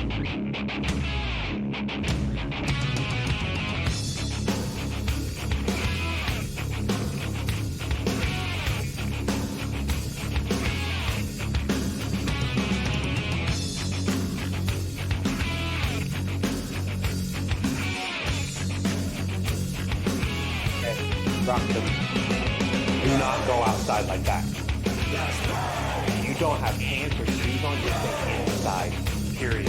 Do not go outside like that. If you don't have pants or shoes on, just stay inside. Period.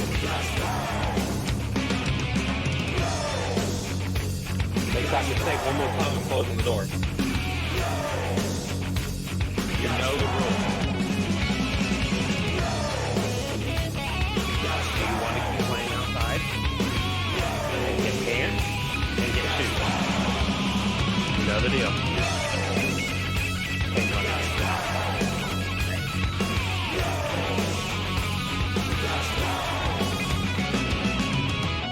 Make that mistake one more time and closing the door. You know the rules. Do you want to keep playing outside? And get pants and get shoes. You know the deal.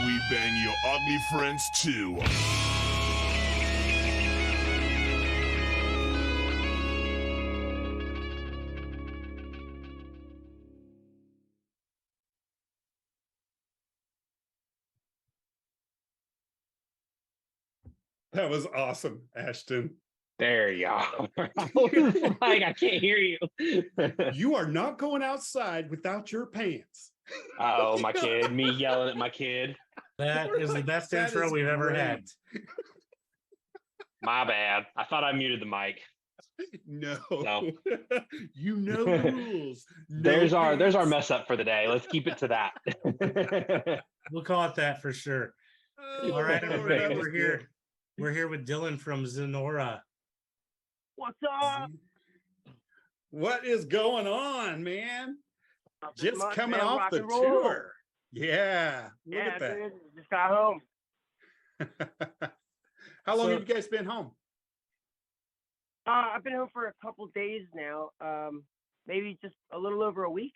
We bang your ugly friends too. That was awesome, Ashton. There you are. Like, I can't hear you. You are not going outside without your pants. Oh, my kid. Me yelling at my kid. That is the best intro we've ever had. My bad. I thought I muted the mic. No. You know No. the rules. No There's pants. our mess up for the day. Let's keep it to that. We'll call it that for sure. Oh, All right, Lord, everybody, that was we're good. here. We're here with Dylan from Zenora. What's up? What is going on, man? Nothing Just much, coming man. off Rock the and roll. tour. Yeah. Look Yeah, at that. dude. Just got home. How long So- have you guys been home? I've been home for a couple days now. Maybe just a little over a week.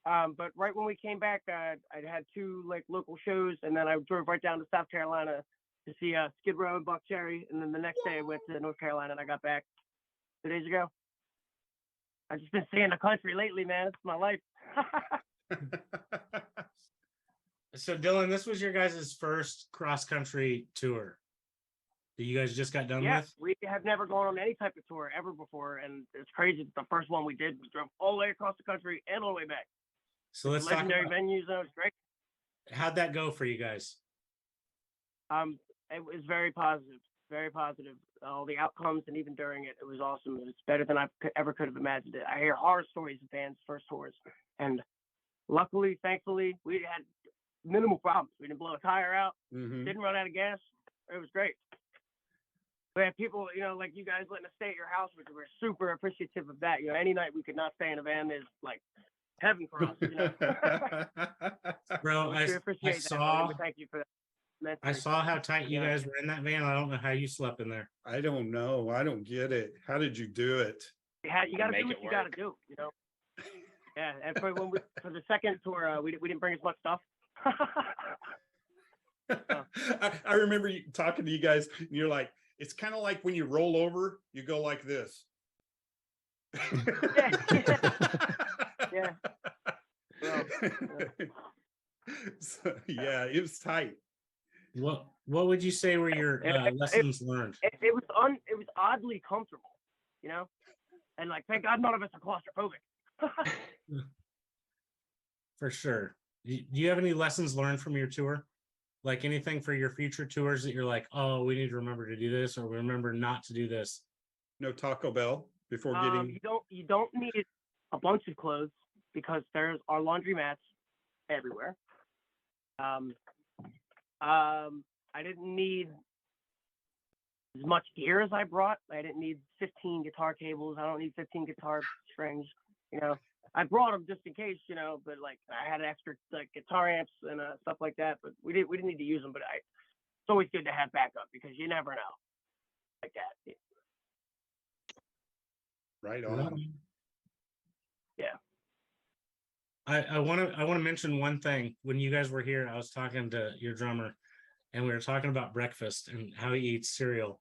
But right when we came back, I had two like local shows, and then I drove right down to South Carolina to see Skid Row and Buck Cherry, and then the next day I went to North Carolina, and I got back 2 days ago. I've just been seeing the country lately, man. It's my life. So Dylan, this was your guys' first cross-country tour that you guys just got done Yeah, with? we have never gone on any type of tour ever before, and it's crazy. The first one we did, we drove all the way across the country and all the way back. So let's talk Legendary about venues, that was great. how'd that go for you guys? It was very positive, very positive. All the outcomes, and even during it, it was awesome. It was better than I ever could have imagined it. I hear horror stories of bands' first tours, and luckily, thankfully, we had minimal problems. We didn't blow a tire out, Mhm. didn't run out of gas. It was great. We had people, like you guys letting us stay at your house, which we're super appreciative of that. Any night we could not stay in a van is like heaven for us. Bro, We I appreciate that. saw Thank you for that. I saw how tight you Yeah. guys were in that van. I don't know how you slept in there. I don't know. I don't get it. How did you do it? You got to Make do it what you got to work. do. Yeah, and for the second tour, we didn't bring as much stuff. I remember talking to you guys, and you're like, it's kind of like when you roll over, you go like this. Yeah. Well, So, yeah, it was tight. What would you say were your lessons learned? it was oddly comfortable, and like thank God none of us are claustrophobic. For sure. Do you have any lessons learned from your tour? Like anything for your future tours that you're like, oh, we need to remember to do this, or remember not to do this? No Taco Bell before getting. You don't need a bunch of clothes because there's our laundromats everywhere. I didn't need as much gear as I brought. I didn't need 15 guitar cables. I don't need 15 guitar strings. I brought them just in case, but like I had extra like guitar amps and stuff like that. But we didn't need to use them. But it's always good to have backup because you never know, like that. Right on. Yeah. I want to mention one thing. When you guys were here, I was talking to your drummer, and we were talking about breakfast and how he eats cereal.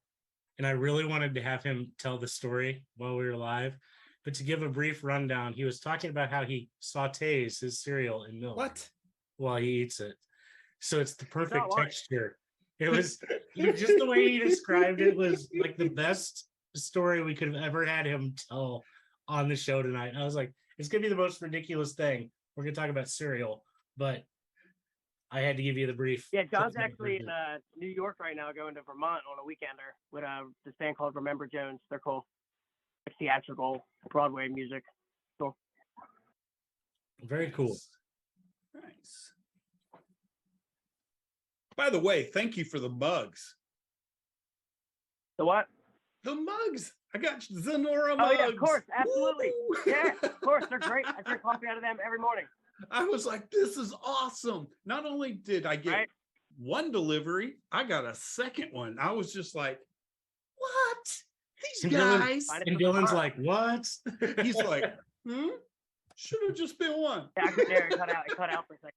And I really wanted to have him tell the story while we were live. But to give a brief rundown, he was talking about how he sautés his cereal in milk. What? while he eats it. So it's the perfect lying. texture. It was just the way he described it was like the best story we could have ever had him tell on the show tonight. I was like, it's gonna be the most ridiculous thing. We're gonna talk about cereal, but I had to give you the brief. Yeah, John's actually in New York right now, going to Vermont on a weekender with this band called Remember Jones. They're cool. Like theatrical Broadway music. Cool. Very cool. Nice. By the way, thank you for the mugs. The what? The mugs. I got Zenora mugs. Oh yeah, of course, absolutely. Woo! Yeah, of course, they're great. I drink coffee out of them every morning. I was like, this is awesome. Not only did I get one delivery, I got a second one. I was just like, what? These guys. And Dylan's like, what? He's like, should have just been one. Yeah, I could dare cut out for a second.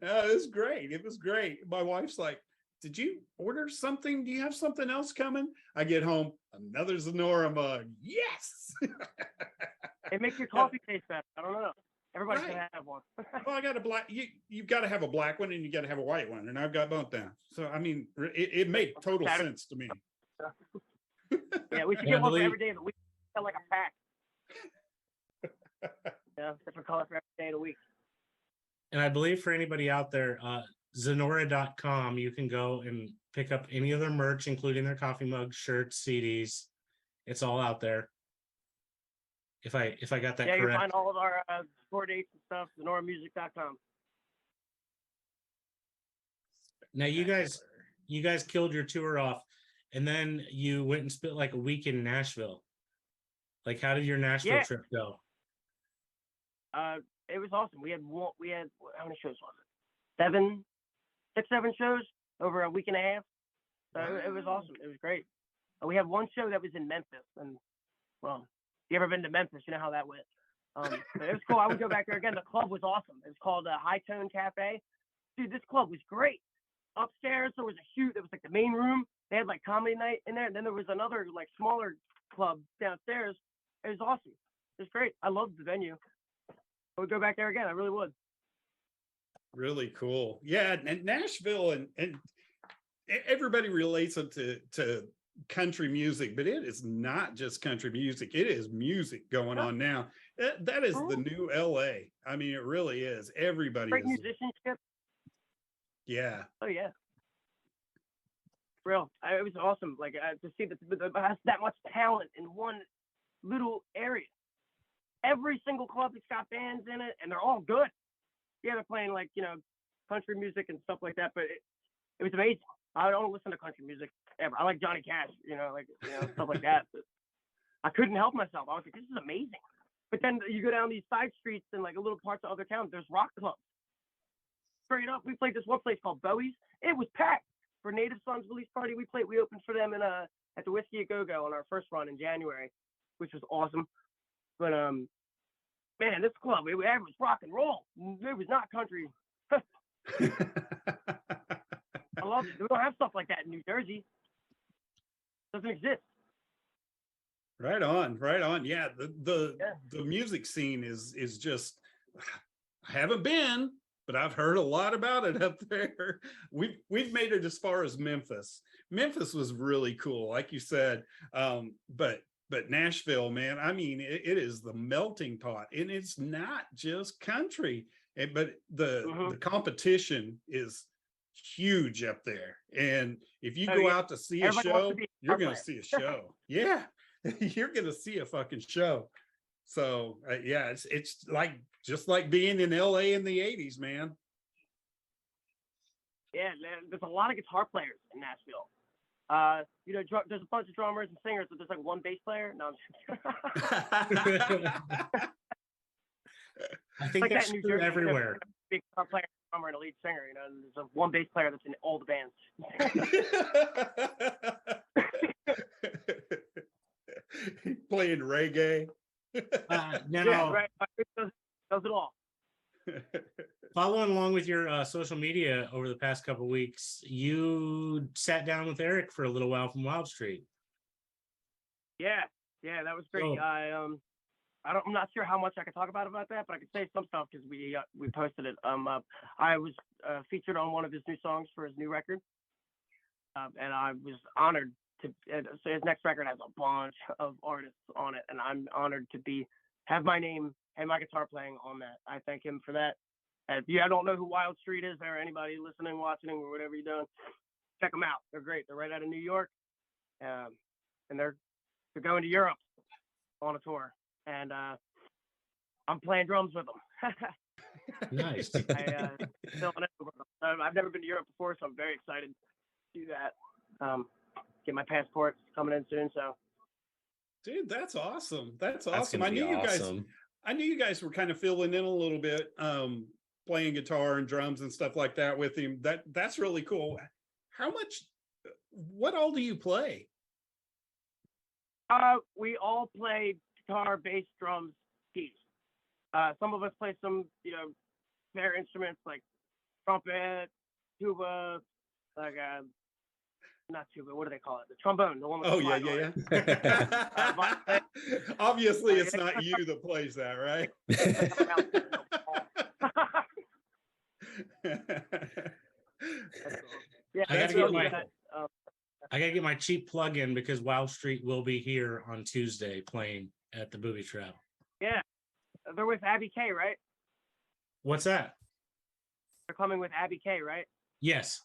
No, it was great. It was great. My wife's like, did you order something? Do you have something else coming? I get home, another Zenora mug. Yes. It makes your coffee taste better. I don't know. Everybody should have one. Well, I got a black. You've got to have a black one and you got to have a white one, and I've got both down. So I mean, it made total sense to me. Yeah, we should get one for every day of the week. Sell like a pack. Yeah, different color for every day of the week. And I believe for anybody out there, Zenora.com, you can go and pick up any of their merch, including their coffee mugs, shirts, CDs. It's all out there. If I got that correct. You find all of our tour dates and stuff, ZenoraMusic.com. Now you guys killed your tour off, and then you went and spent like a week in Nashville. Like, how did your Nashville trip go? It was awesome. We had how many shows was it? 7 shows over a week and a half. So it was awesome. It was great. We had one show that was in Memphis, and well, if you ever been to Memphis, you know how that went. But it was cool. I would go back there again. The club was awesome. It was called High Tone Cafe. Dude, this club was great. Upstairs there was there was like the main room. They had like comedy night in there, and then there was another like smaller club downstairs. It was awesome. It was great. I loved the venue. I would go back there again. I really would. Really cool. Yeah, and Nashville and everybody relates it to country music, but it is not just country music. It is music going on now. That is the new LA. I mean, it really is. Everybody great is. Musicianship. Yeah. Oh yeah. Real. It was awesome. Like to see that much talent in one little area. Every single club has got bands in it, and they're all good. Yeah, they're playing like country music and stuff like that, but it was amazing. I don't listen to country music ever. I like Johnny Cash, stuff like that. But I couldn't help myself. I was like, this is amazing. But then you go down these side streets and like little parts of other towns, there's rock clubs. Straight up, we played this one place called Bowie's. It was packed for Native Sons release party. We opened for them at the Whiskey a Go Go on our first run in January, which was awesome. But man, this club, it was rock and roll. It was not country. I love it. We don't have stuff like that in New Jersey. It doesn't exist. Right on, right on. Yeah, the music scene is just. I haven't been, but I've heard a lot about it up there. We've made it as far as Memphis. Memphis was really cool, like you said. But Nashville, man, I mean, it is the melting pot, and it's not just country, but the competition is huge up there. And if you go out to see a show, you're going to see a show. Yeah, you're going to see a fucking show. So yeah, it's like just like being in LA in the 80s, man. Yeah, there's a lot of guitar players in Nashville. There's a bunch of drummers and singers, but there's like one bass player. No, I'm just I think like that's that true everywhere. Big guitar player, drummer, and a lead singer. There's a one bass player that's in all the bands. Playing reggae. Now, right. Does it all. Following along with your social media over the past couple of weeks, you sat down with Eric for a little while from Wild Street. Yeah, that was great. Oh. I I'm not sure how much I can talk about that, but I can say some stuff because we posted it. I was featured on one of his new songs for his new record, and I was honored to. So his next record has a bunch of artists on it, and I'm honored to have my name and my guitar playing on that. I thank him for that. And if you don't know who Wild Street is, or anybody listening, watching, or whatever you're doing, check them out. They're great. They're right out of New York, and they're going to Europe on a tour. And I'm playing drums with them. Nice. I've never been to Europe before, so I'm very excited to do that. Get my passport coming in soon. So, dude, that's awesome. That's That's awesome. gonna I be knew you guys. awesome. I knew you guys were kind of filling in a little bit, playing guitar and drums and stuff like that with him. That's really cool. What all do you play? We all play guitar, bass, drums, keys. Some of us play some, fair instruments like trumpet, tuba, like not tuba. What do they call it? The trombone. The one with Oh the yeah. slide Obviously, it's not you that plays that, right? Yeah, I gotta That's get really my cool. I gotta get my cheap plug in because Wild Street will be here on Tuesday playing at the Booby Trap. yeah. They're with Abby K, right? What's that? They're coming with Abby K, right? Yes.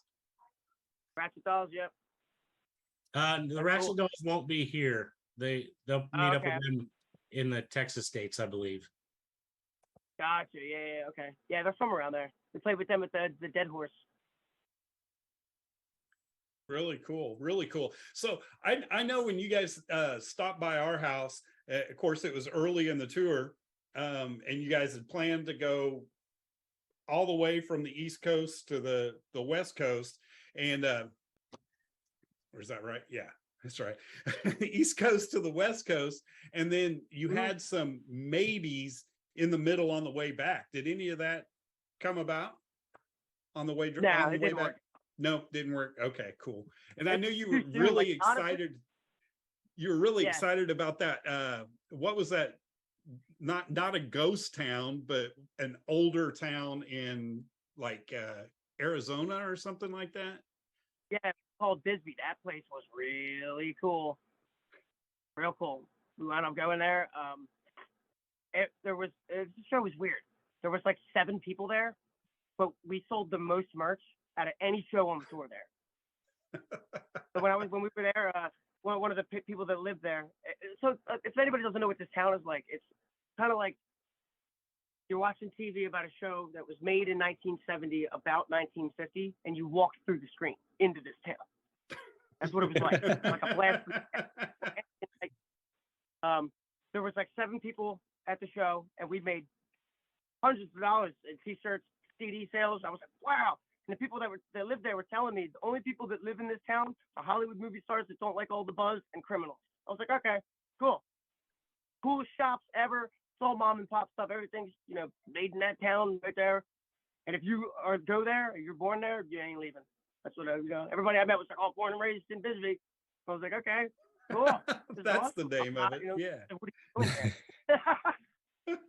Ratchet Dolls, yep. The Ratchet Dolls won't be here. They'll meet up okay. with them in the Texas states, I believe. Gotcha. Yeah, okay. Yeah, they're from around there. We played with them at the Dead Horse. Really cool. Really cool. So I know when you guys stopped by our house, of course, it was early in the tour, and you guys had planned to go all the way from the East Coast to the West Coast. And or is that right? Yeah, that's right. East Coast to the West Coast. And then you had some maybes in the middle on the way back. Did any of that come about on the way, No, on the it way didn't back? work. No, didn't work. Okay, cool. And I It's knew you too were soon, really like, honestly- excited. You were really Yeah. excited about that. What was that? Not a ghost town, but an older town in like Arizona or something like that. Yeah, it's called Bisbee. That place was really cool. Real cool. We wound up going there. The show was weird. There was like 7 people there, but we sold the most merch out of any show on the tour there. So when we were there, one of the people that lived there. So if anybody doesn't know what this town is like, it's kind of like you're watching TV about a show that was made in 1970 about 1950, and you walk through the screen into this town. That's what it was like a blast. There was like 7 people at the show, and we made hundreds of dollars in T-shirts, CD sales. I was like, wow. And the people that lived there were telling me the only people that live in this town are Hollywood movie stars that don't like all the buzz and criminals. I was like, okay, cool. Coolest shops ever. It's all mom and pop stuff. Everything's, made in that town right there. And if you go there, or you're born there, you ain't leaving. That's what everybody I met was like, oh, born and raised in Bisbee. I was like, okay, cool. That's awesome. the name of it. Yeah. What are you doing there?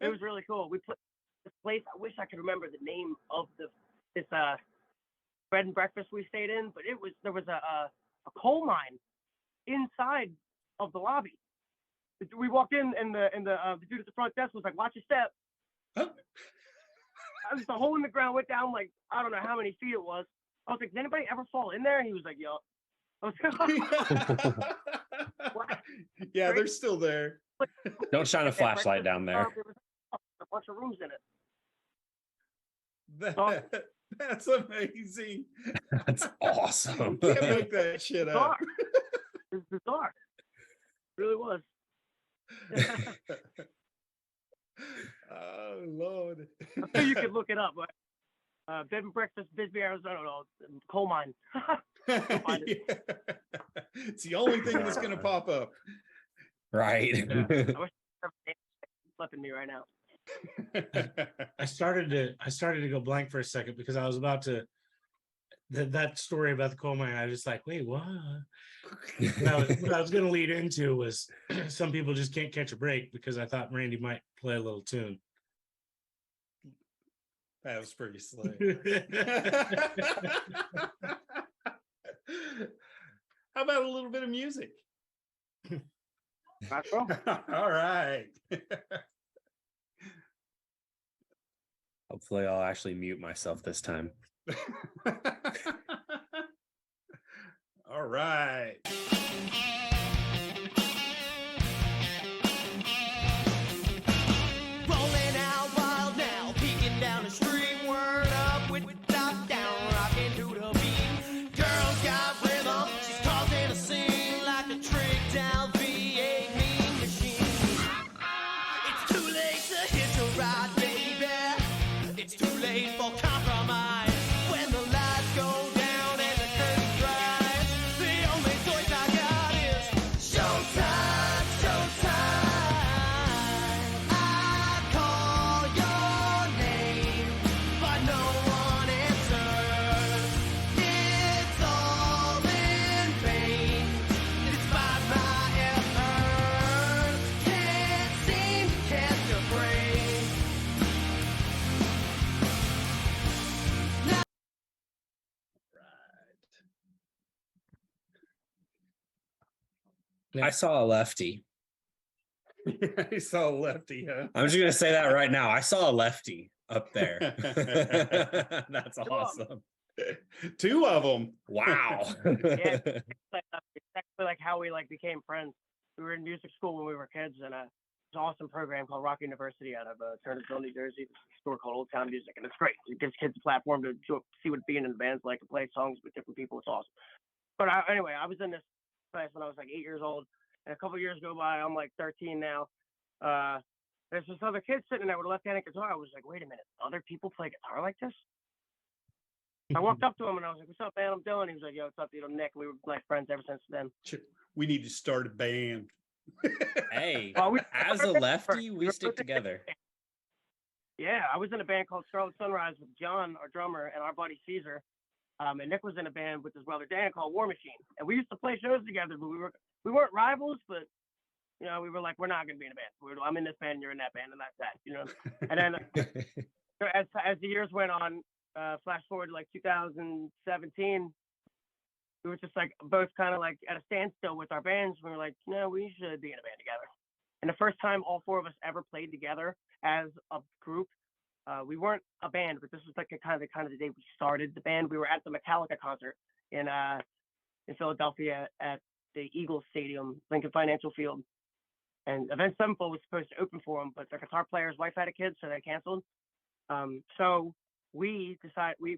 It was really cool. We played this place. I wish I could remember the name of this bread and breakfast we stayed in, but there was a coal mine inside of the lobby. We walked in, and the dude at the front desk was like, "Watch your step." Huh? I was the hole in the ground went down like I don't know how many feet it was. I was like, "Did anybody ever fall in there?" And he was like, "Yup." I was like, Yeah, they're still there. Don't shine a flashlight down there. There was a bunch of rooms in it. That's amazing. That's awesome. You can't make that shit up. It was bizarre. It really was. Oh Lord. I'm sure you could look it up, but bed and breakfast, Bisbee, Arizona, coal mine. Yeah. It's the only thing that's gonna pop up. Right. Yeah. I wish slept in me right now. I started to go blank for a second because I was about to that story about the coal mine, I was just like, wait, what? What I was going to lead into was some people just can't catch a break, because I thought Randy might play a little tune. That was pretty slick. How about a little bit of music? That's cool. All right. Hopefully, I'll actually mute myself this time. All right. Rolling out wild now, peeking down the street, word up with the top down, rocking to the beat. Girl's got rhythm, she's causing a scene like a tricked out V8 mean machine. It's too late to hitch a ride, baby. It's too late for compromise. When the lights go down and the curtains rise, the only choice I got is showtime, showtime. I call your name, but no one answers. It's all in vain, despite my efforts. Can't seem to catch a break. I saw a lefty. I saw Lefty, huh? I'm just gonna say that right now. I saw a lefty up there. That's awesome. Two of them. Wow. Yeah. It's actually like how we like became friends. We were in music school when we were kids, and it's an awesome program called Rock University out of Turnersville, New Jersey. It's a store called Old Town Music, and it's great. It gives kids a platform to see what being in the band's like and play songs with different people. It's awesome. But anyway, I was in this class when I was like 8 years old, and a couple years go by. I'm like 13 now. There's this other kid sitting there with a left-handed guitar. I was like, wait a minute, other people play guitar like this? I walked up to him and I was like, "What's up, man? I'm Dylan." He was like, "Yo, what's up, dude? I'm Nick." We were like friends ever since then. We need to start a band. Hey, Well, as a lefty, we stick together. Yeah, I was in a band called Scarlet Sunrise with John, our drummer, and our buddy Caesar. And Nick was in a band with his brother Dan called War Machine. And we used to play shows together, but we weren't rivals, but you know, we were like, we're not gonna be in a band. I'm in this band, you're in that band, and that's that, you know. And then as the years went on, flash forward to like 2017, we were just like both kind of like at a standstill with our bands. We were like, no, we should be in a band together. And the first time all four of us ever played together as a group, we weren't a band, but this was like kind of the day we started the band. We were at the Metallica concert in Philadelphia at the Eagles Stadium, Lincoln Financial Field. And Avenged Sevenfold was supposed to open for them, but their guitar player's wife had a kid, so they canceled. So we decided we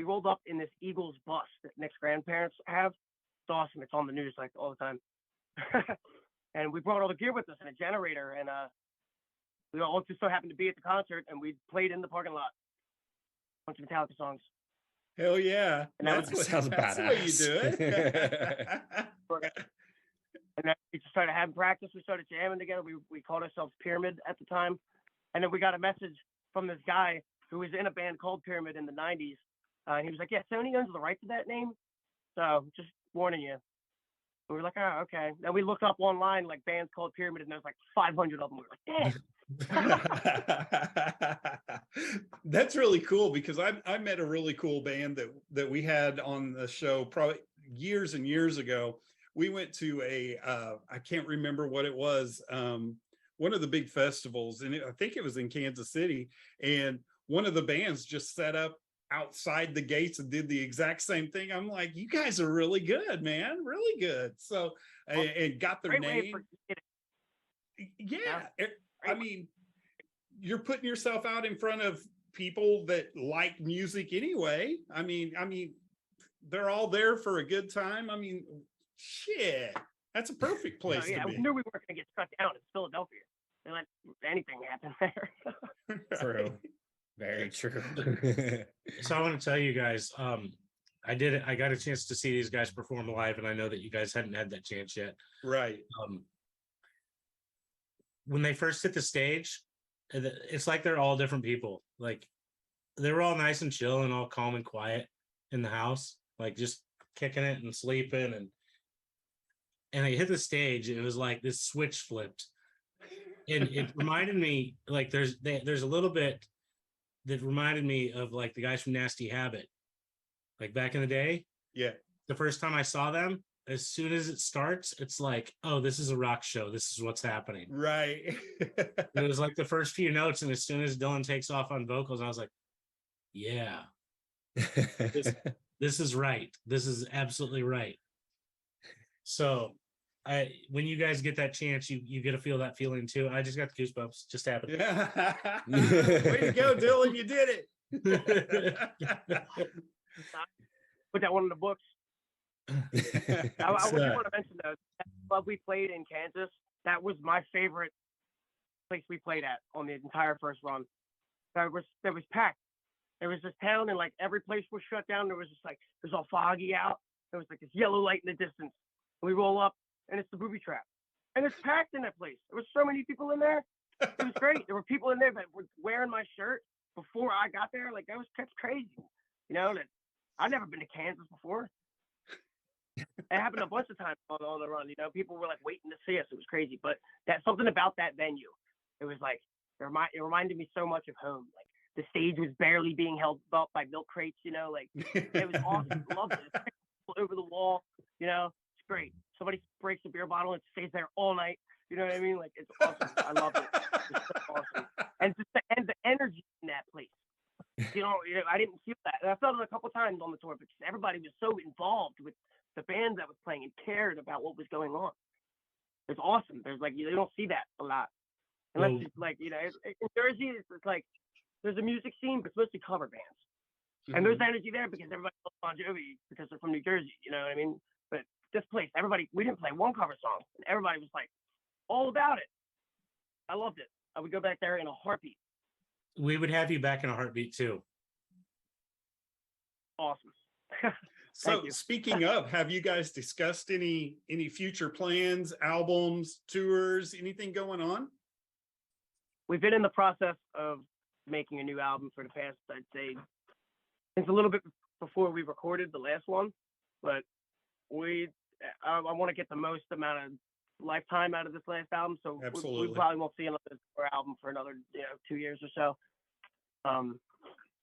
rolled up in this Eagles bus that Nick's grandparents have. It's awesome. It's on the news like all the time. And we brought all the gear with us and a generator, and we all just so happened to be at the concert, and we played in the parking lot. A bunch of Metallica songs. Hell yeah. And that Sounds that's the way you do it. And then we just started having practice. We started jamming together. We called ourselves Pyramid at the time. And then we got a message from this guy who was in a band called Pyramid in the 90s. And he was like, yeah, Sony owns the right to that name. So just warning you. And we were like, oh, okay. Then we looked up online, like bands called Pyramid, and there's like 500 of them. We were like, damn. That's really cool, because I met a really cool band that we had on the show probably years and years ago. We went to I can't remember what it was, one of the big festivals, and I think it was in Kansas City, and one of the bands just set up outside the gates and did the exact same thing. I'm like, you guys are really good, man, really good. So and got their name. Yeah, I mean, you're putting yourself out in front of people that like music anyway. I mean, they're all there for a good time. I mean, shit, that's a perfect place to be. We knew we weren't going to get shut down. It's Philadelphia. They let anything happen there. True. Very true. So I want to tell you guys, I got a chance to see these guys perform live, and I know that you guys hadn't had that chance yet. Right. When they first hit the stage, it's like they're all different people. Like they were all nice and chill and all calm and quiet. in the house, like just kicking it and sleeping, and I hit the stage. It was like this switch flipped, and it reminded me like there's a little bit that reminded me of like the guys from Nasty Habit, like back in the day. Yeah. The first time I saw them, as soon as it starts, it's like, oh, this is a rock show. This is what's happening. Right. It was like the first few notes, and as soon as Dylan takes off on vocals, I was like, yeah, this is right. This is absolutely right. So when you guys get that chance, you get to feel that feeling too. I just got the goosebumps. Just happened. Yeah. Way to go, Dylan. You did it. Put that one in the books. I just want to mention though, that club we played in Kansas, that was my favorite place we played at on the entire first run. That was packed. There was this town and like every place was shut down. There was just like, it was all foggy out. There was like this yellow light in the distance. And we roll up and it's the Booby Trap. And it's packed in that place. There was so many people in there. It was great. There were people in there that were wearing my shirt before I got there. Like that's crazy. You know, that I'd never been to Kansas before. It happened a bunch of times on the run. You know, people were like waiting to see us. It was crazy. But that's something about that venue. It was like, it reminded me so much of home. Like the stage was barely being held up by milk crates, you know, like it was awesome. Loved it. Over the wall, you know, it's great. Somebody breaks a beer bottle and stays there all night. You know what I mean? Like it's awesome. I love it. It's so awesome. And the energy in that place. You know, I didn't feel that. And I felt it a couple times on the tour because everybody was so involved with the band that was playing and cared about what was going on. It's awesome. There's like, you don't see that a lot. Unless it's like, you know, in Jersey, it's like, there's a music scene, but it's mostly cover bands. Mm-hmm. And there's energy there because everybody loves Bon Jovi because they're from New Jersey, you know what I mean? But this place, we didn't play one cover song. And everybody was like, all about it. I loved it. I would go back there in a heartbeat. We would have you back in a heartbeat too. Awesome. So speaking of, have you guys discussed any future plans, albums, tours, anything going on? We've been in the process of making a new album for the past, I'd say, it's a little bit before we recorded the last one, but I want to get the most amount of lifetime out of this last album. So we probably won't see another album for another 2 years or so.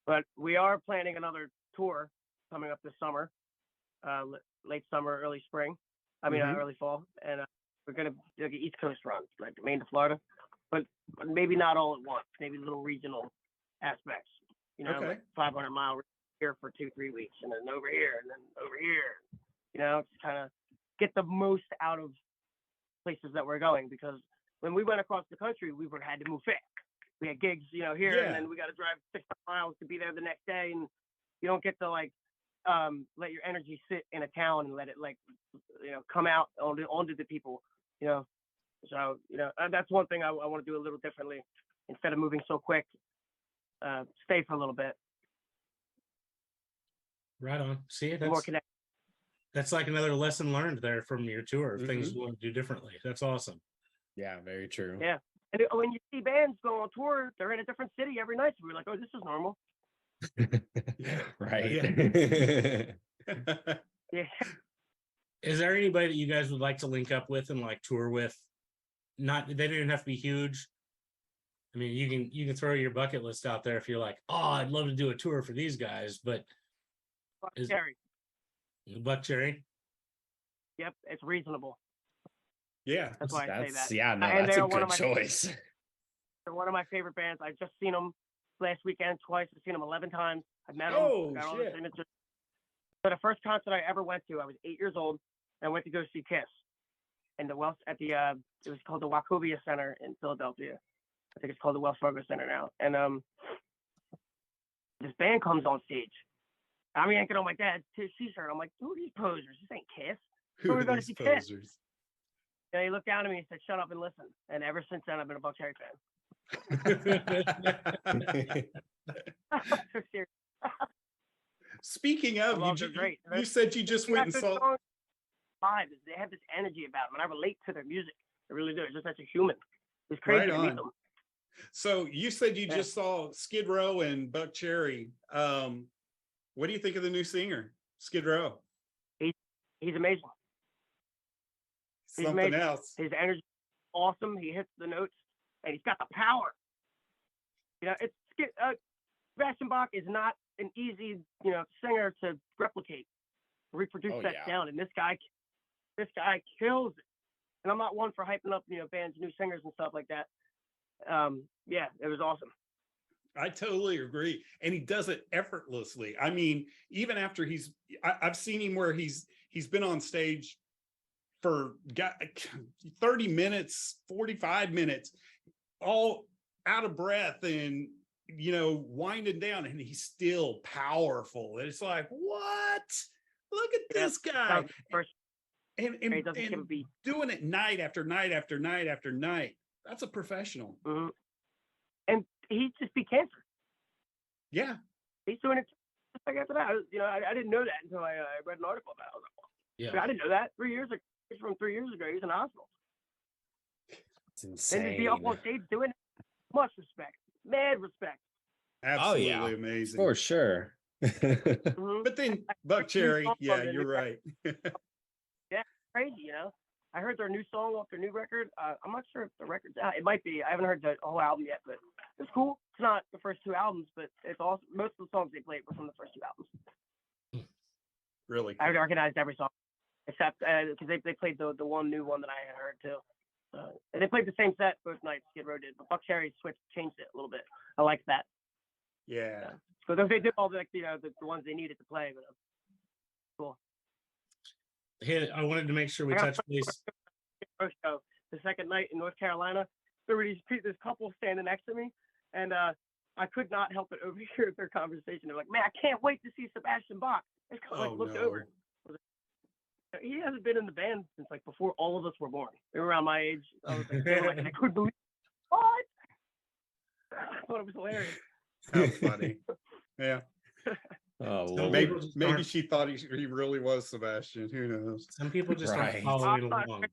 But we are planning another tour coming up this summer, late summer, early spring. Early fall, and we're gonna do the East Coast run, like Maine to Florida, but maybe not all at once. Maybe little regional aspects. You know, like 500-mile here for 2-3 weeks, and then over here, and then over here. You know, just kind of get the most out of places that we're going, because when we went across the country, we had to move fast. We had gigs, you know, here, and then we got to drive 600 miles to be there the next day, and you don't get to like let your energy sit in a town and let it like, you know, come out onto the people, you know. So, you know, that's one thing I want to do a little differently. Instead of moving so quick, stay for a little bit. Right on. See, more connected. That's like another lesson learned there from your tour of things you want to do differently. That's awesome. Yeah, very true. Yeah. And when you see bands go on tour, they're in a different city every night. So we're like, oh, this is normal. Right. Yeah. Is there anybody that you guys would like to link up with and like tour with? Not, they didn't have to be huge. I mean, you can throw your bucket list out there if you're like, oh, I'd love to do a tour for these guys, but Buck Cherry. Yep, it's reasonable. Yeah, that's why I say that. Yeah, no, that's a good choice. They're one of my favorite bands. I've just seen them last weekend twice. I've seen them 11 times. I've met them. Got all the signatures. So the first concert I ever went to, I was 8 years old, and I went to go see Kiss. And it was called the Wachovia Center in Philadelphia. I think it's called the Wells Fargo Center now. And this band comes on stage. I'm yanking on my dad's t-shirt. I'm like, who are these posers? This ain't Kiss. Who are these posers? Kiss. And he looked down at me and said, shut up and listen. And ever since then, I've been a Buck Cherry fan. So serious. Speaking of, you said you just went and saw. They have this energy about them, and I relate to their music. I really do. It's just as a human. It's crazy to meet them. So you said you just saw Skid Row and Buck Cherry. What do you think of the new singer, Skid Row? He's amazing. He's Something amazing. else. His energy, awesome. He hits the notes, and he's got the power. You know, Sebastian Bach is not an easy, singer to replicate, reproduce Oh, that yeah. sound, and this guy kills it. And I'm not one for hyping up, bands, new singers and stuff like that. Yeah, it was awesome. I totally agree. And he does it effortlessly. I mean, even after I've seen him where he's been on stage for 30 minutes, 45 minutes, all out of breath and, winding down, and he's still powerful. It's like, what? Look at this guy. And doing it night after night after night after night. That's a professional. Mm-hmm. And he just beat cancer. Yeah. He's doing it just like after that. I didn't know that until I read an article about it. I was like, Yeah. I didn't know that. 3 years ago, from 3 years ago, he was in the hospital. It's insane. And to be up on stage doing it, much respect. Mad respect. Absolutely yeah. amazing. For sure. Mm-hmm. But then Buck Cherry, yeah, you're right. Crazy, I heard their new song off their new record. I'm not sure if the record's out. It might be. I haven't heard the whole album yet, but it's cool. It's not the first two albums, but it's awesome. Most of the songs they played were from the first two albums. Really I cool. recognized every song except because they played the one new one that I had heard too. And they played the same set both nights. Skid Row did, but Buck Cherry changed it a little bit. I like that. Yeah. So they did all the ones they needed to play, but cool. Hey, I wanted to make sure we touch base. Show the second night in North Carolina, there were this couple standing next to me, and I could not help but overhear their conversation. They're like, "Man, I can't wait to see Sebastian Bach." I looked over. He hasn't been in the band since before all of us were born. They were around my age. I was like, I couldn't believe what. I thought it was hilarious. How funny. Yeah. Oh, So Lord. Maybe she thought he really was Sebastian. Who knows? Some people just aren't Right. following along.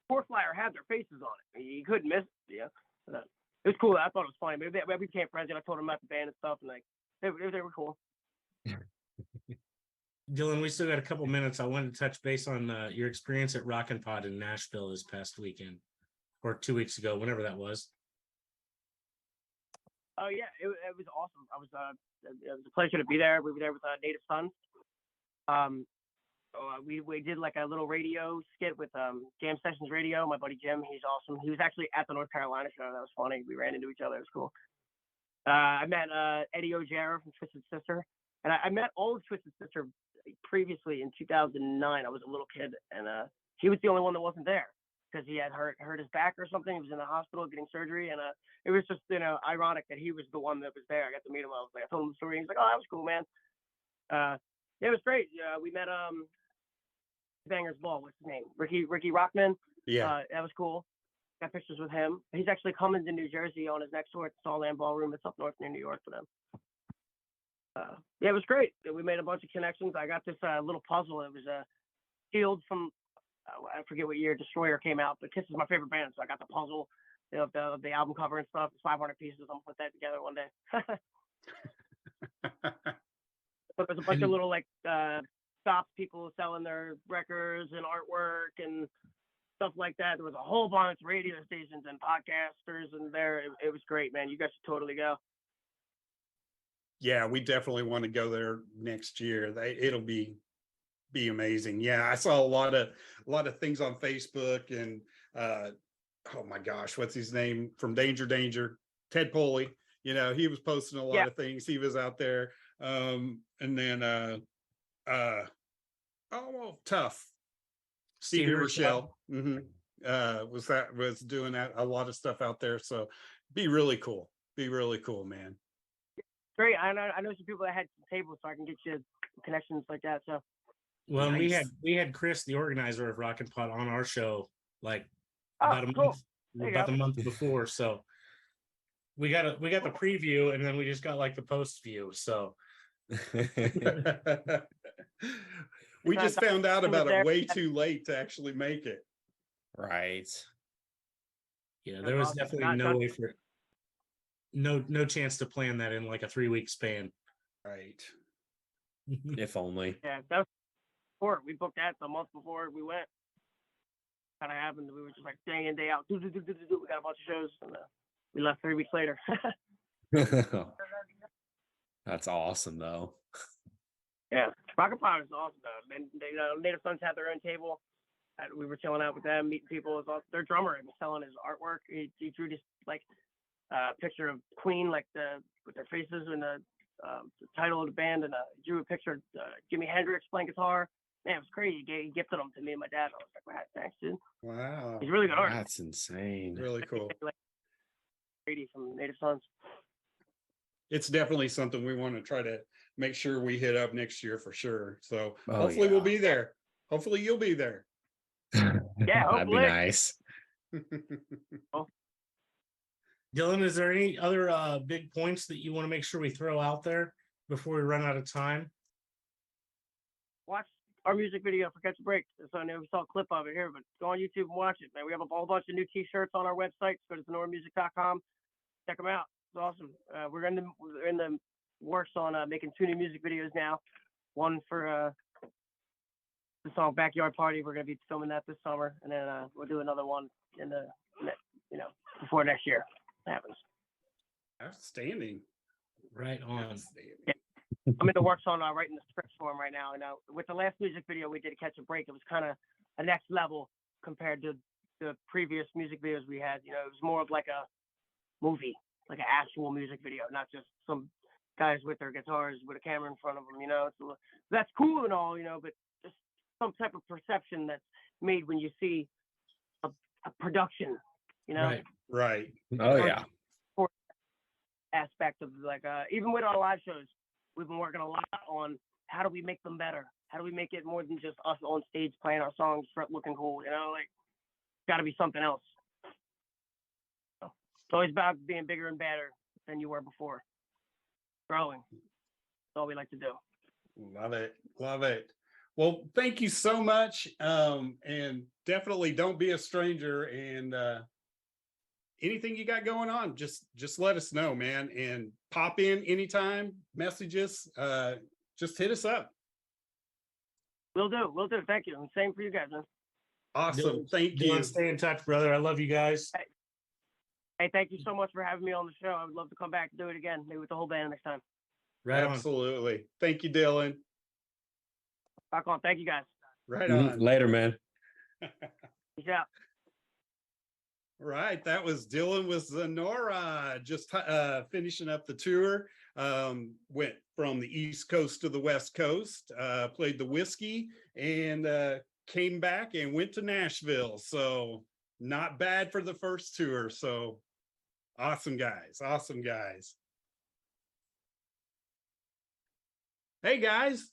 Poor Flyer had their faces on it. You couldn't miss it. Yeah. It was cool. I thought it was funny. Maybe we became friends, and I told them about the band and stuff, and they were cool. Dylan, we still got a couple minutes. I wanted to touch base on your experience at Rockin' Pod in Nashville this past weekend, or 2 weeks ago, whenever that was. Oh yeah, it was awesome. It was a pleasure to be there. We were there with Native Sons. We did a little radio skit with Jam Sessions Radio. My buddy Jim, he's awesome. He was actually at the North Carolina show. That was funny. We ran into each other. It was cool. I met Eddie Ojera from Twisted Sister, and I met all of Twisted Sister previously in 2009. I was a little kid, and he was the only one that wasn't there because he had hurt his back or something. He was in the hospital getting surgery, and it was just ironic that he was the one that was there. I got to meet him. I told him the story. He's like, "Oh, that was cool, man." Yeah, it was great. We met Banger's Ball. What's his name? Ricky Rockman. Yeah. That was cool. Got pictures with him. He's actually coming to New Jersey on his next tour at the Starland Ballroom. It's up north near New York for them. Yeah, it was great. We made a bunch of connections. I got this little puzzle. It was a Shield from I forget what year Destroyer came out, but Kiss is my favorite band, so I got the puzzle, the album cover and stuff. It's 500 pieces. I'm gonna put that together one day. But there's a bunch of little shops, people selling their records and artwork and stuff like that. There was a whole bunch of radio stations and podcasters and there. It was great, man. You guys should totally go. Yeah, we definitely want to go there next year. It'll be amazing. Yeah, I saw a lot of things on Facebook and oh my gosh, what's his name from Danger, Ted Poley. He was posting a lot of things. He was out there. And then Tough Stevie Rochelle was doing a lot of stuff out there. So be really cool, man. Great. I know some people that had tables, so I can get you connections like that. So well, Nice. we had Chris, the organizer of Rockin' Pod, on our show cool. about a month before. So we got the preview, and then we just got the post view. So we just found out about it way too late to actually make it. Right. Yeah, there was definitely no way for no chance to plan that in a 3-week span. Right. If only. Yeah, that was before we booked that the month before we went. Kind of happened. We were just like day in day out. We got a bunch of shows, and we left 3 weeks later. That's awesome, though. Yeah, Rocket Power is awesome though. And they, Native Sons had their own table. We were chilling out with them, meeting people. It was awesome. Their drummer was selling his artwork. He drew this like picture of Queen, like with their faces and the title of the band, and drew a picture of Jimi Hendrix playing guitar. Man, it was crazy. He gifted them to me and my dad. I was like, wow, thanks, dude. Wow. He's a really good artist. That's insane. Really cool. Like Brady from Native Sons. It's definitely something we want to try to make sure we hit up next year for sure. So Oh, hopefully we'll yeah. be there. Hopefully you'll be there. Yeah, That'd be hopefully. nice. Dylan, is there any other big points that you want to make sure we throw out there before we run out of time? Watch our music video for Catch a Break. So I know we saw a clip of it here, but go on YouTube and watch it, man. We have a whole bunch of new t-shirts on our website. Go to ZenoraMusic.com. Check them out. It's awesome. We're in the works on making 2 new music videos now. One for the song Backyard Party. We're going to be filming that this summer, and then we'll do another one before next year happens. Outstanding. Right on. Outstanding. I'm in the works on writing the script for him right now. And with the last music video we did, Catch a Break, it was kind of a next level compared to the previous music videos we had. It was more of like a movie, like an actual music video, not just some guys with their guitars with a camera in front of them. That's cool and all, but just some type of perception that's made when you see a production. Right. Oh, yeah. Aspect of like even with our live shows, we've been working a lot on how do we make them better? How do we make it more than just us on stage playing our songs, looking cool? Got to be something else. So it's always about being bigger and better than you were before. Growing. That's all we like to do. Love it. Love it. Well, thank you so much. And definitely don't be a stranger. And anything you got going on, just let us know, man. And pop in anytime, message us, just hit us up. Will do. Thank you. And same for you guys, man. Awesome. Thank Dylan, you. stay in touch, brother. I love you guys. Hey, thank you so much for having me on the show. I would love to come back and do it again, maybe with the whole band next time. Right on. Absolutely. Thank you, Dylan. Rock on. Thank you, guys. Right on. Later, man. Peace out. Right, that was Dylan with Zenora, just finishing up the tour. Went from the East Coast to the West Coast, played the Whiskey, and came back and went to Nashville. So not bad for the first tour. So awesome guys, awesome guys. Hey guys.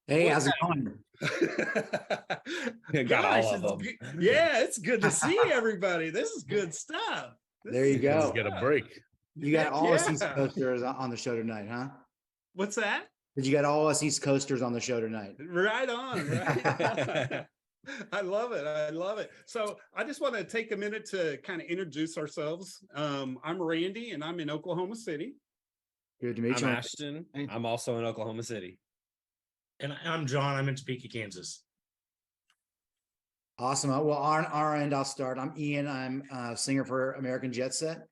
Hey, how's it going? Got all Gosh, of them. yeah, it's good to see everybody. This is good stuff. There you go. Let's get a break. You got all us Yeah. East Coasters on the show tonight, huh? What's that? Did you got all us East Coasters on the show tonight? Right on. Right on. I love it. I love it. So I just want to take a minute to kind of introduce ourselves. I'm Randy and I'm in Oklahoma City. Good to meet I'm you. Ashton. I'm also in Oklahoma City. And I'm John. I'm in Topeka, Kansas. Awesome. Well, on our end, I'll start. I'm Ian. I'm a singer for American Jetset.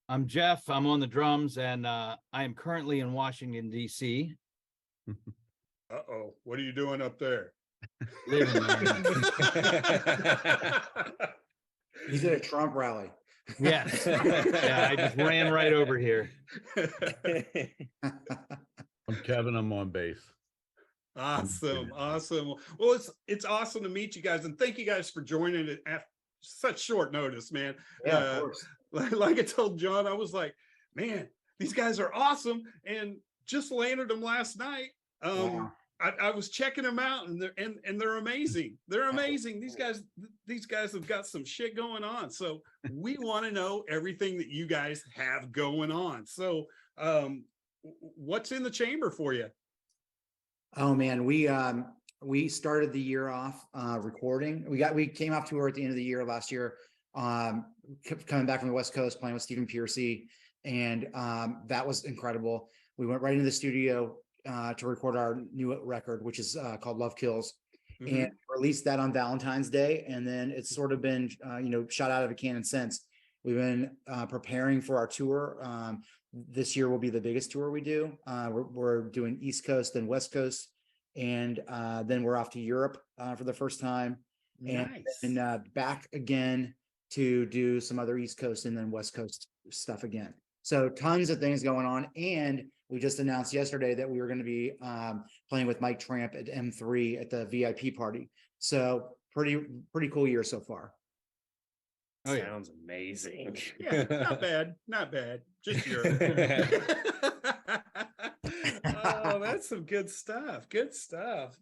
I'm Jeff. I'm on the drums, and I am currently in Washington, D.C. Uh-oh. What are you doing up there? Living there. He's at a Trump rally. Yes. Yeah, I just ran right over here. I'm Kevin. I'm on bass. Awesome. Awesome. Well, it's awesome to meet you guys. And thank you guys for joining it at such short notice, man. Yeah, of course. Like I told John, I was like, man, these guys are awesome. And just landed them last night. Wow. I was checking them out and they're amazing. They're amazing. These guys have got some shit going on. So we want to know everything that you guys have going on. So what's in the chamber for you? Oh man, we started the year off recording. We came off tour at the end of the year last year, coming back from the West Coast, playing with Stephen Piercy, and that was incredible. we went right into the studio to record our new record, which is called Love Kills, and released that on Valentine's Day. And then it's sort of been, shot out of a cannon since. We've been preparing for our tour. This year will be the biggest tour we do. We're doing East Coast and West Coast, and then we're off to Europe for the first time, and back again to do some other East Coast and then West Coast stuff again. So tons of things going on. And we just announced yesterday that we were going to be playing with Mike Tramp at M3 at the VIP party. So pretty cool year so far. Oh, yeah. Sounds amazing. Yeah, not bad. Just your. Oh, that's some good stuff. Good stuff.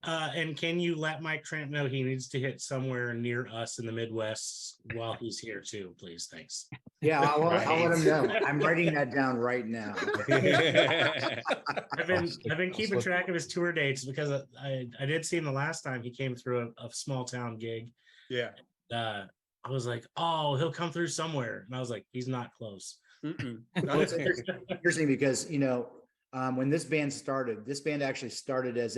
And can you let Mike Tramp know he needs to hit somewhere near us in the Midwest while he's here too, please? Thanks. Yeah, I'll let him know. I'm writing that down right now. I've been keeping track of his tour dates because I did see him the last time he came through a small town gig. Yeah. I was like, oh, he'll come through somewhere. And I was like, he's not close. Well, it's interesting because, when this band actually started as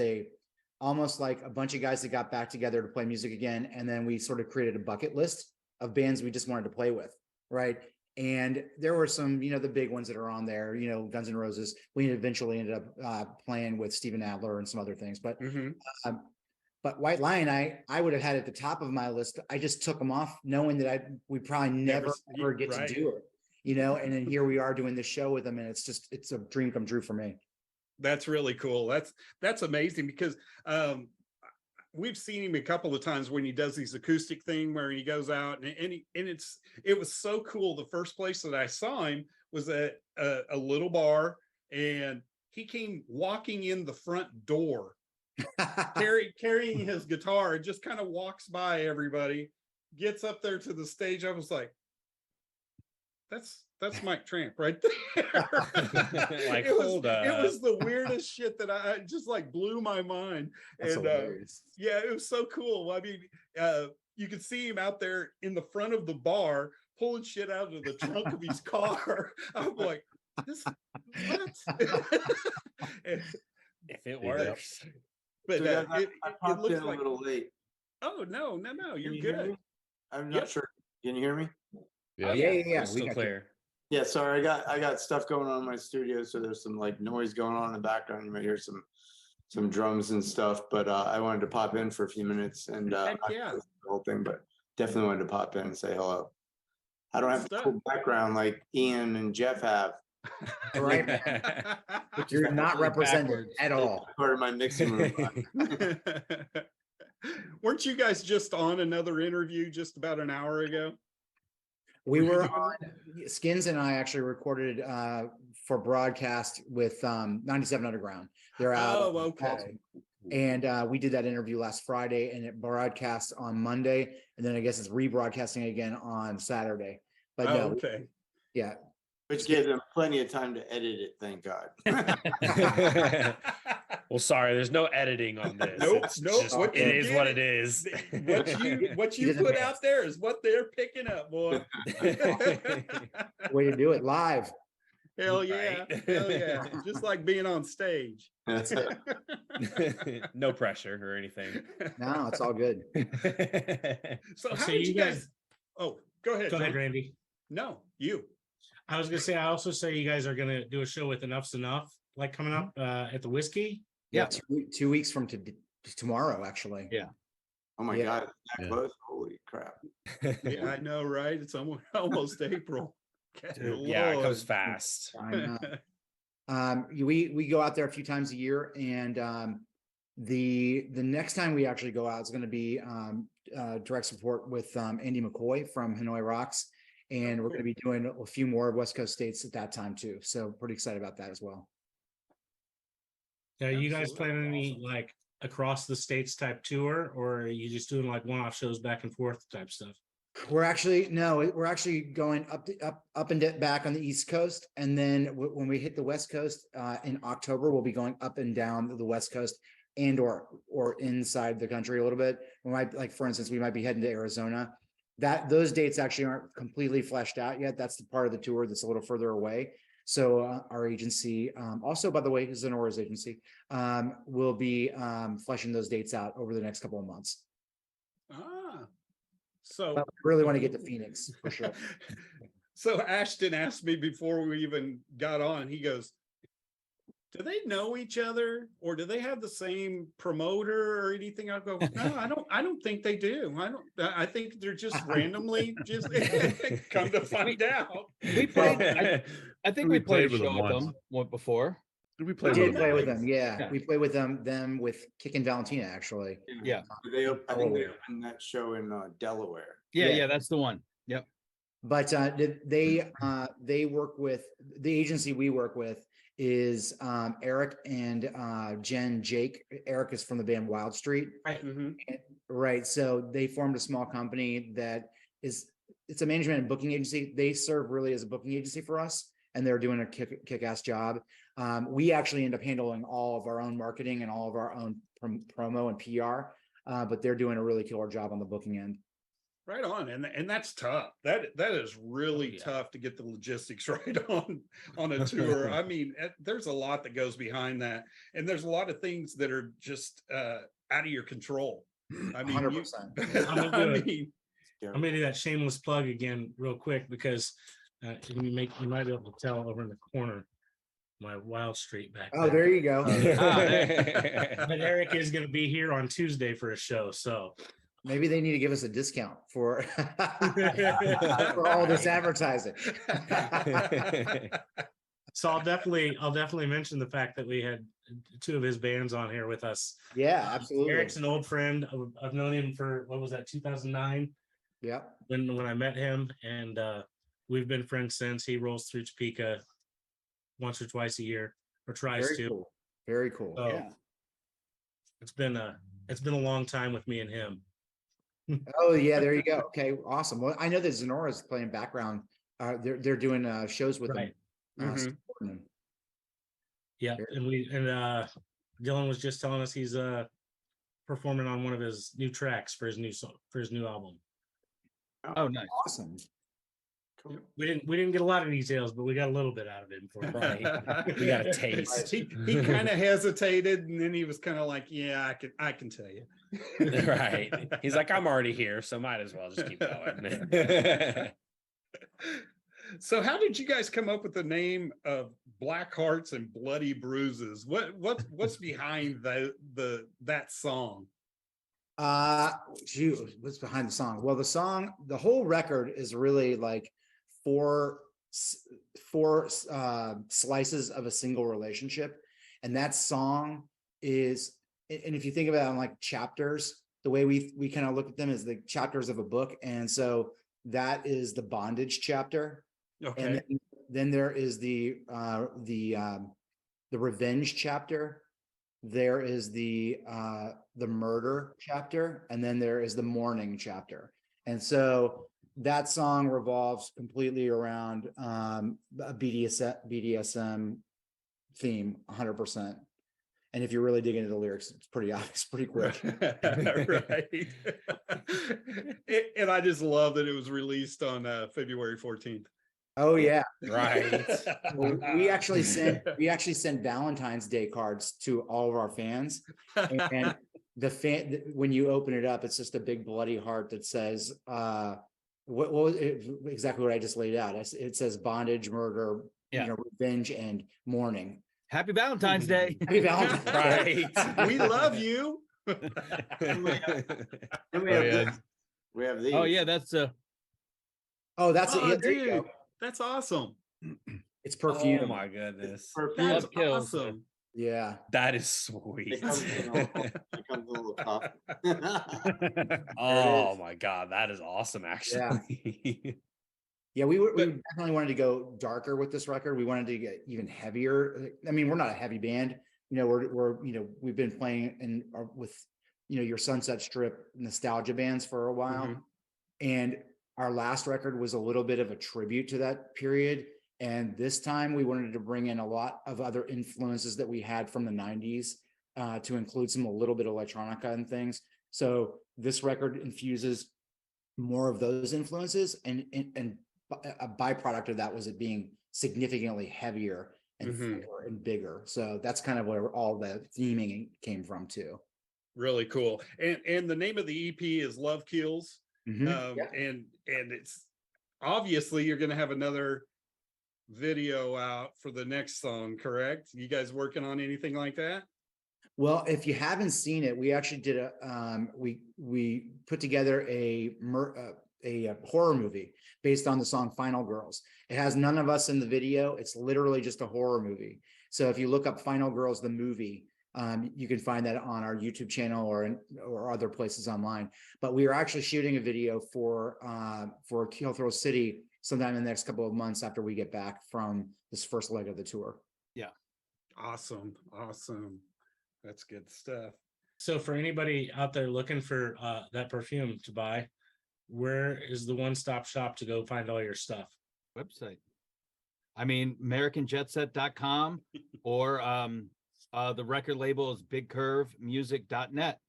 almost like a bunch of guys that got back together to play music again. And then we sort of created a bucket list of bands we just wanted to play with. Right. And there were some, the big ones that are on there, Guns N' Roses. We eventually ended up playing with Steven Adler and some other things, but White Lion, I would have had at the top of my list. I just took them off knowing that we probably never ever get to do it, and then here we are doing this show with them. And it's a dream come true for me. That's really cool. That's amazing because we've seen him a couple of times when he does these acoustic thing where he goes out and it was so cool. The first place that I saw him was at a little bar, and he came walking in the front door carrying his guitar, and just kind of walks by everybody, gets up there to the stage. I was like, that's Mike Tramp right there. Like, it was the weirdest shit that I just blew my mind. That's and yeah, it was so cool. I mean, you could see him out there in the front of the bar pulling shit out of the trunk of his car. I'm like, this what? If it works. But So I it popped looks in like a little late. Oh no, you're Can you hear good. me? I'm not sure. Can you hear me? Yeah. Still clear. Yeah, sorry, I got stuff going on in my studio, so there's some noise going on in the background. You might hear some drums and stuff, but I wanted to pop in for a few minutes and Heck not yeah. the whole thing, but definitely wanted to pop in and say hello. I don't have a cool background like Ian and Jeff have. Right. You're not represented at all. Part of my mixing room. Weren't you guys just on another interview just about an hour ago? We were on, Skins and I actually recorded for broadcast with 97 Underground. They're out. Oh, okay. And we did that interview last Friday, and it broadcast on Monday, and then I guess it's rebroadcasting again on Saturday. But no, okay. Yeah. Which gave them plenty of time to edit it, thank God. Well, sorry, there's no editing on this. Nope. It is what it is. What you put out there is what they're picking up, boy. Way to do it live. Hell yeah. Right. Hell yeah. Just like being on stage. That's it. No pressure or anything. No, it's all good. So how did you guys? Oh, go ahead. Go ahead, John. Randy. No, you. I was gonna say, I also say you guys are gonna do a show with Enough's Enough, coming up at the Whiskey. Yeah, 2 weeks from tomorrow, actually. Yeah. Oh my God, that close? Holy crap. Yeah, I know, right? It's almost April. Yeah, it comes fast. I know. We go out there a few times a year, and the next time we actually go out is going to be direct support with Andy McCoy from Hanoi Rocks, and we're going to be doing a few more West Coast states at that time too. So pretty excited about that as well. Are you guys planning any across the states type tour, or are you just doing one-off shows back and forth type stuff? We're actually going up and back on the East Coast, and then when we hit the West Coast in October, we'll be going up and down the West Coast and or inside the country a little bit. We might, for instance, we might be heading to Arizona. Those dates actually aren't completely fleshed out yet. That's the part of the tour that's a little further away. So our agency, also, by the way, Zenora's agency, will be fleshing those dates out over the next couple of months. Ah, so But we really want to get to Phoenix for sure. so Ashton asked me before we even got on, he goes, do they know each other or do they have the same promoter or anything? I'll go, no, I don't think they do. I think they're just randomly just come to find out. We played. I think we played a with show them with once. them before. We We played did with play with them. them, yeah. Yeah. We played with them with Kick and Valentina, actually. Yeah. I think they opened that show in Delaware. Yeah, Yeah. yeah, that's the one. Yep. But they work with the agency we work with is Eric and Jen Jake. Eric is from the band Wild Street. Mhm. Right. So they formed a small company that it's a management and booking agency. They serve really as a booking agency for us, and they're doing a kick-ass job. We actually end up handling all of our own marketing and all of our own promo and PR, but they're doing a really killer job on the booking end. Right on, and that's tough. That is really tough to get the logistics right on a tour. I mean, there's a lot that goes behind that, and there's a lot of things that are just out of your control. I mean, 100%. I'm I gonna do that shameless plug again real quick because you might be able to tell over in the corner my Wild Street back Oh, there you go. But Eric is gonna be here on Tuesday for a show, so Maybe they need to give us a discount for for all this advertising. so I'll definitely mention the fact that we had two of his bands on here with us. Yeah, absolutely. Eric's an old friend. I've known him for what was that, 2009? Yeah. When I met him, and we've been friends since. He rolls through Topeka once or twice a year, or tries Very to. cool. Very cool. So Yeah. it's been a long time with me and him. Oh yeah, there you go. Okay, awesome. Well, I know that Zenora is playing background. They're doing shows with Right. them. Mhm. Supporting them. Yeah, and Dylan was just telling us he's performing on one of his new tracks for his new album. Oh, nice. Awesome. We didn't get a lot of details, but we got a little bit out of him for We got a taste. He kind of hesitated, and then he was kind of like, "Yeah, I can tell you." Right. He's like, I'm already here, so might as well just keep going. So, how did you guys come up with the name of Black Hearts and Bloody Bruises? What's behind that song? Shoot, what's behind the song? Well, the whole record is really like four slices of a single relationship, and that song is, and if you think about it in like chapters, the way we kind of look at them as the chapters of a book, and so that is the bondage chapter. Okay. And then there is the revenge chapter. There is the murder chapter, and then there is the mourning chapter. And so that song revolves completely around a BDSM theme, 100%. And if you really dig into the lyrics, it's pretty obvious, pretty quick. Right. And I just love that it was released on February 14th. Oh yeah, Right. well, we actually sent Valentine's Day cards to all of our fans, and when you open it up, it's just a big bloody heart that says what was it, exactly what I just laid out. It says bondage, murder, Yeah. Revenge, and mourning. Happy Valentine's Day. Happy Valentine's Day. Right. We love you. And we have these. Oh yeah, that's Oh, that's Oh, it. There you dude, go. that's awesome. It's perfume. Oh my goodness. That's Love kills, awesome. Yeah. That is sweet. It comes in a little cup. Oh my God. That is awesome, actually. Yeah, we definitely wanted to go darker with this record. We wanted to get even heavier. I mean, we're not a heavy band. We've been playing with your Sunset Strip nostalgia bands for a while. Mhm. And our last record was a little bit of a tribute to that period. And this time we wanted to bring in a lot of other influences that we had from the 90s to include a little bit of electronica and things. So this record infuses more of those influences and a byproduct of that was it being significantly heavier and thicker and bigger. So that's kind of where all the theming came from too. Really cool. And the name of the EP is Love Kills. Yeah. And it's obviously you're going to have another video out for the next song, correct? You guys working on anything like that? Well, if you haven't seen it, we actually did we put together a horror movie based on the song Final Girls. It has none of us in the video. It's literally just a horror movie. So if you look up Final Girls, the movie, you can find that on our YouTube channel or other places online. But we are actually shooting a video for Kill Thrill City sometime in the next couple of months after we get back from this first leg of the tour. Yeah. Awesome. That's good stuff. So for anybody out there looking for that perfume to buy, where is the one-stop shop to go find all your stuff? Website. I mean, AmericanJetset.com or the record label is bigcurvemusic.net.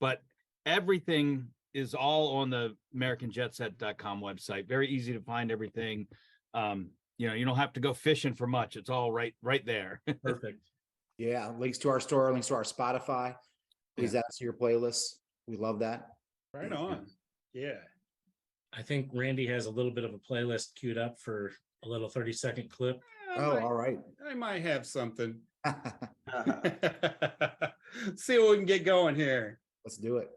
But everything is all on the AmericanJetset.com website. Very easy to find everything. You don't have to go fishing for much. It's all right there. Perfect. Yeah, links to our store, links to our Spotify. Please add us to your playlists. We love that. Right on. Yeah. I think Randy has a little bit of a playlist queued up for a little 30-second clip. All right. I might have something. See what we can get going here. Let's do it.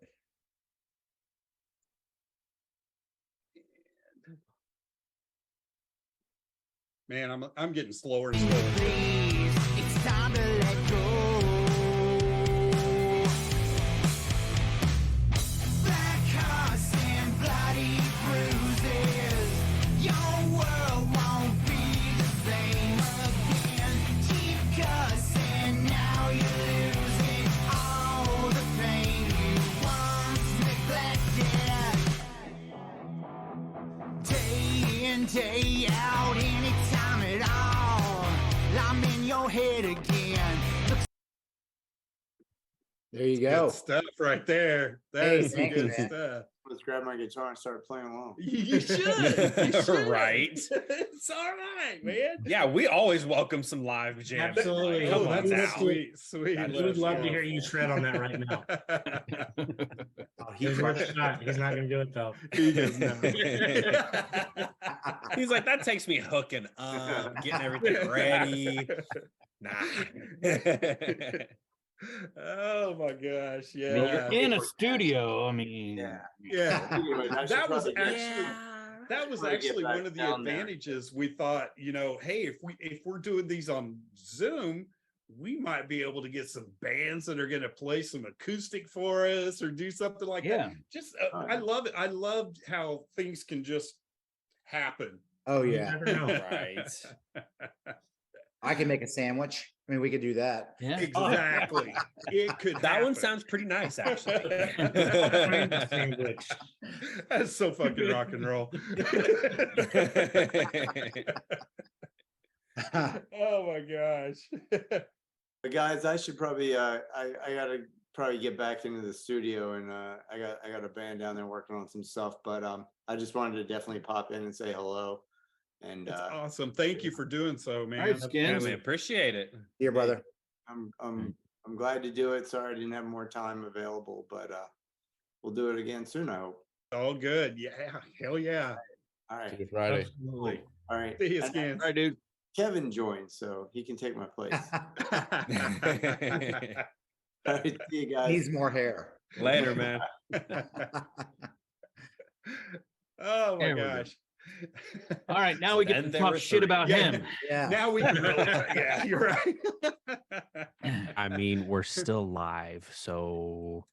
Man, I'm getting slower and slower. Please, it's time to let go. Black hearts and bloody bruises. Your world won't be the same again. Keep cussing, now you're losing all the pain you once neglected. Day in, day out, anytime at all, I'm in your head again. There you go. Good stuff right there. That Hey, is some thank you, good man. stuff. Let's grab my guitar and start playing along. You should. You should. Right. It's all right, man. Yeah, we always welcome some live jams. Absolutely. Come Oh, on that's now. sweet. That We would is love to hear you shred on that right now. Oh, he There's worth crushed a shot. He's not going to do it though. He does not. He's like, that takes me hooking up, getting everything ready. Nah. Oh my gosh. I mean, Yeah. you're in a studio. I mean, Yeah. Anyway, I should That was probably get- actually that was Probably get actually back one of the down there. advantages. We thought, hey, if we're doing these on Zoom, we might be able to get some bands that are going to play some acoustic for us or do something like Yeah. that. Just I love it. I loved how things can just happen. Oh You yeah. never know. Right. I can make a sandwich. I mean, we could do that. yeah. Exactly. It could That one happen. sounds pretty nice, actually. Sandwich. That's so fucking rock and roll. Oh my gosh. But guys, I should probably I gotta probably get back into the studio, and I got a band down there working on some stuff. But I just wanted to definitely pop in and say hello. And That's awesome. Thank you for doing so, man. All right, Skins. We appreciate it. Dear brother. I'm glad to do it. Sorry I didn't have more time available, but we'll do it again soon, I hope. All good. Yeah. Hell yeah. All right. See you Friday. Absolutely. All right. See you, And Skins. All right, dude. Kevin joined, so he can take my place. All right, see you guys. Needs more hair. Later, man. Oh my There we go. gosh. All right, now we get Then to there talk were shit three. about Yeah. him. Yeah. Now we can yeah, you're right. I mean, we're still live, so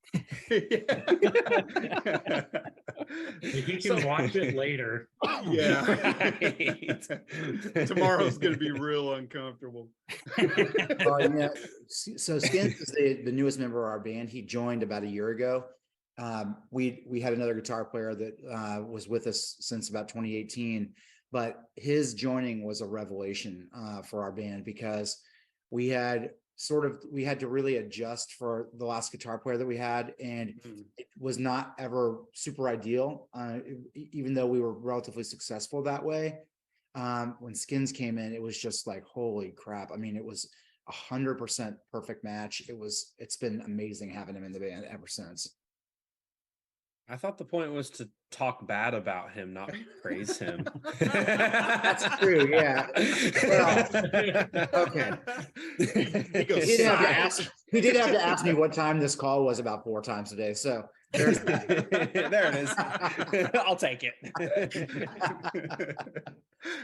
If you can watch it later. Yeah. Right. Tomorrow's gonna be real uncomfortable. So Skins is the newest member of our band. He joined about a year ago. We had another guitar player that was with us since about 2018, but his joining was a revelation for our band because we had we had to really adjust for the last guitar player that we had, and it was not ever super ideal, even though we were relatively successful that way. When Skins came in, it was just like, holy crap. I mean, it was 100% perfect match. It's been amazing having him in the band ever since. I thought the point was to talk bad about him, not praise him. That's true. Yeah. Well, okay. He did have to ask me what time this call was about 4 times a day. So there's there it is. I'll take it.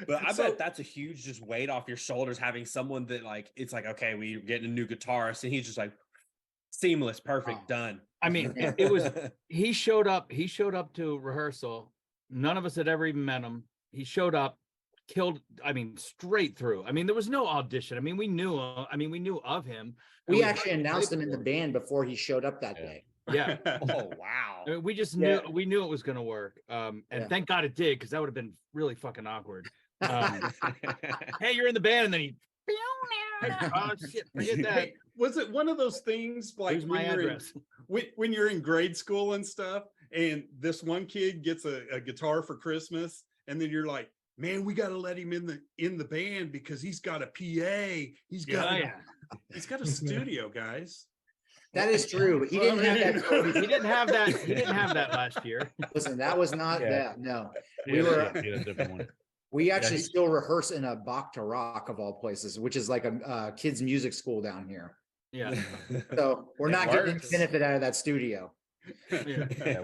But I bet that's a huge just weight off your shoulders, having someone that like, it's like, okay, we're getting a new guitarist, and he's just like seamless, perfect, done. I mean, it was, he showed up to rehearsal. None of us had ever even met him. He showed up, killed, I mean, straight through. I mean, there was no audition. I mean, we knew of him. We actually announced him in the band before he showed up that day. Yeah. Oh, wow. I mean, we just knew, we knew it was going to work. And thank God it did, because that would have been really fucking awkward. Hey, you're in the band, and then he, oh shit, forget that. Hey, was it one of those things like my address. When you're in grade school and stuff, and this one kid gets a guitar for Christmas, and then you're like, man, we got to let him in the band because he's got a PA. He's got a studio, guys. That is true. He didn't have that. He didn't have that. He didn't have that last year. Listen, that was not that. No, He had a different one. we actually still rehearse in a Bach to Rock of all places, which is like a kids music school down here. Yeah. So we're not getting any benefit out of that studio. Yeah,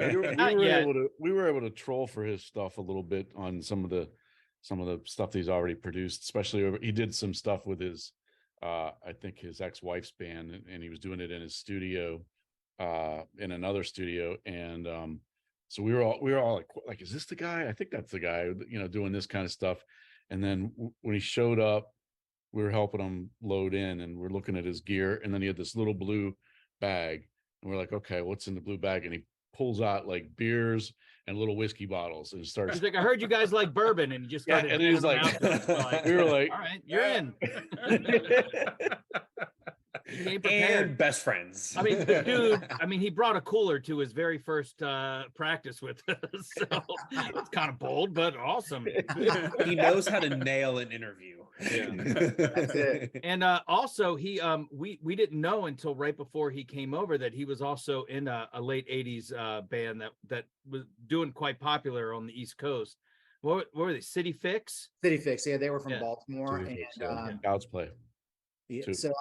we were able to troll for his stuff a little bit on some of the stuff that he's already produced, especially he did some stuff with his I think his ex-wife's band, and he was doing it in his studio, in another studio. And so we were all like, is this the guy? I think that's the guy, doing this kind of stuff. And then when he showed up, we were helping him load in, and we're looking at his gear, and then he had this little blue bag, and we're like, okay, what's in the blue bag? And he pulls out like beers and little whiskey bottles, and starts. He's like, I heard you guys like bourbon, and he just got it. And he was like, we were like, all right, you're in. He ain't prepared. And best friends. I mean, the dude, he brought a cooler to his very first practice with us. So it's kind of bold, but awesome. He knows how to nail an interview. Yeah. That's it. And also he we didn't know until right before he came over that he was also in a late 80s band that was doing quite popular on the East Coast. What were they? City Fix? City Fix, yeah, they were from Baltimore. and God's Play. Yeah, so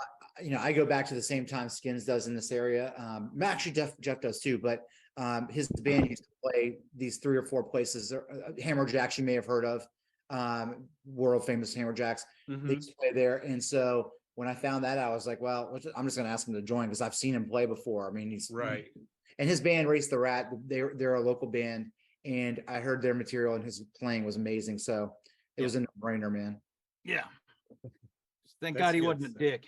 I go back to the same time Skins does in this area. Actually, Jeff does too, but his band used to play these 3 or 4 places. Hammerjacks, you may have heard of, world famous Hammerjacks. They used to play there, and so when I found that, I was like, well, I'm just going to ask him to join because I've seen him play before. I mean, he's right. And his band, Race the Rat, they're a local band, and I heard their material, and his playing was amazing. So it was a no-brainer, man. Yeah. Thank God he wasn't a dick.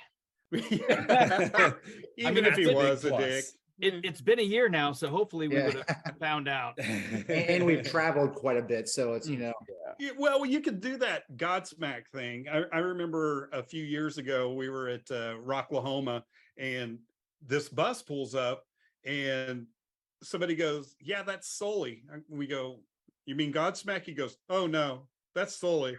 Even if he was a dick. It's been a year now, so hopefully we would have found out. And we've traveled quite a bit, so it's Well, you could do that Godsmack thing. I remember a few years ago we were at Rocklahoma, and this bus pulls up, and somebody goes, "Yeah, that's Sully." We go, "You mean Godsmack?" He goes, "Oh no, that's Sully."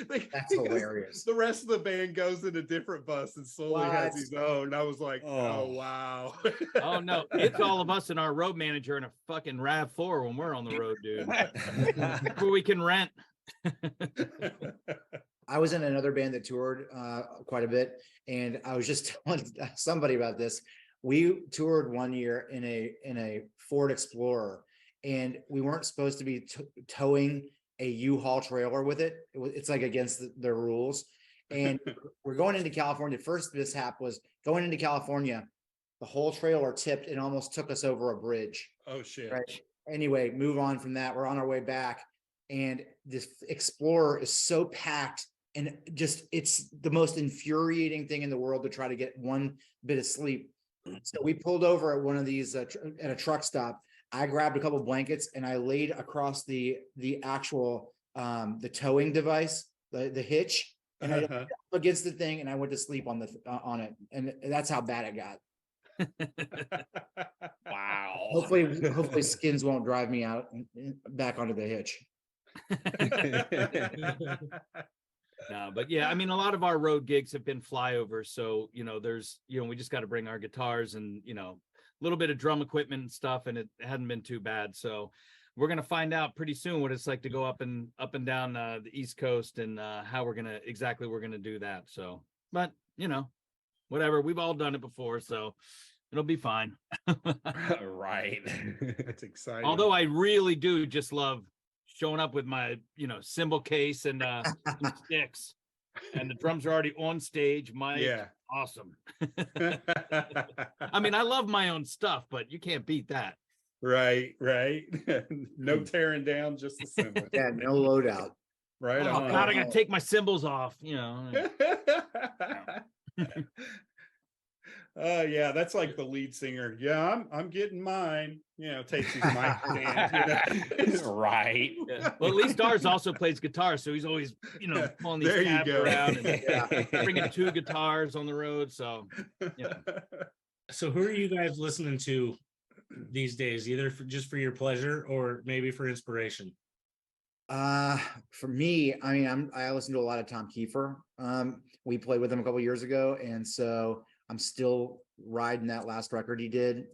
That's hilarious. The rest of the band goes in a different bus, and Sully has his own. I was like, oh wow. Oh no, it's all of us and our road manager in a fucking RAV4 when we're on the road, dude. Where we can rent. I was in another band that toured quite a bit, and I was just telling somebody about this. We toured one year in a Ford Explorer, and we weren't supposed to be towing a U-Haul trailer with it. It's like against their rules. And we're going into California. First mishap was going into California. The whole trailer tipped and almost took us over a bridge. Oh shit. Right. Anyway, move on from that. We're on our way back, and this Explorer is so packed, and just it's the most infuriating thing in the world to try to get one bit of sleep. So we pulled over at one of these at a truck stop. I grabbed a couple of blankets and I laid across the actual the towing device, the hitch, and I up against the thing, and I went to sleep on it, and that's how bad it got. Wow. Hopefully skins won't drive me out back onto the hitch. No, but yeah, I mean, a lot of our road gigs have been flyovers. So, we just got to bring our guitars and, a little bit of drum equipment and stuff. And it hadn't been too bad. So we're going to find out pretty soon what it's like to go up and down the East Coast and how we're going to do that. So, but, whatever, we've all done it before. So it'll be fine. Right. That's exciting. Although I really do just love showing up with my, cymbal case and some sticks, and the drums are already on stage. Awesome. I mean, I love my own stuff, but you can't beat that. Right. No tearing down, just the cymbal. Yeah, no loadout. Right. Oh God, I gotta take my cymbals off. Yeah, that's like the lead singer. Yeah, I'm getting mine. Takes his mic stand. Right. Yeah. Well, at least ours also plays guitar, so he's always pulling these tabs around and bringing 2 guitars on the road. So yeah. So who are you guys listening to these days? Either just for your pleasure or maybe for inspiration? For me, I mean, I listen to a lot of Tom Kiefer. We played with him a couple years ago, and so I'm still riding that last record he did.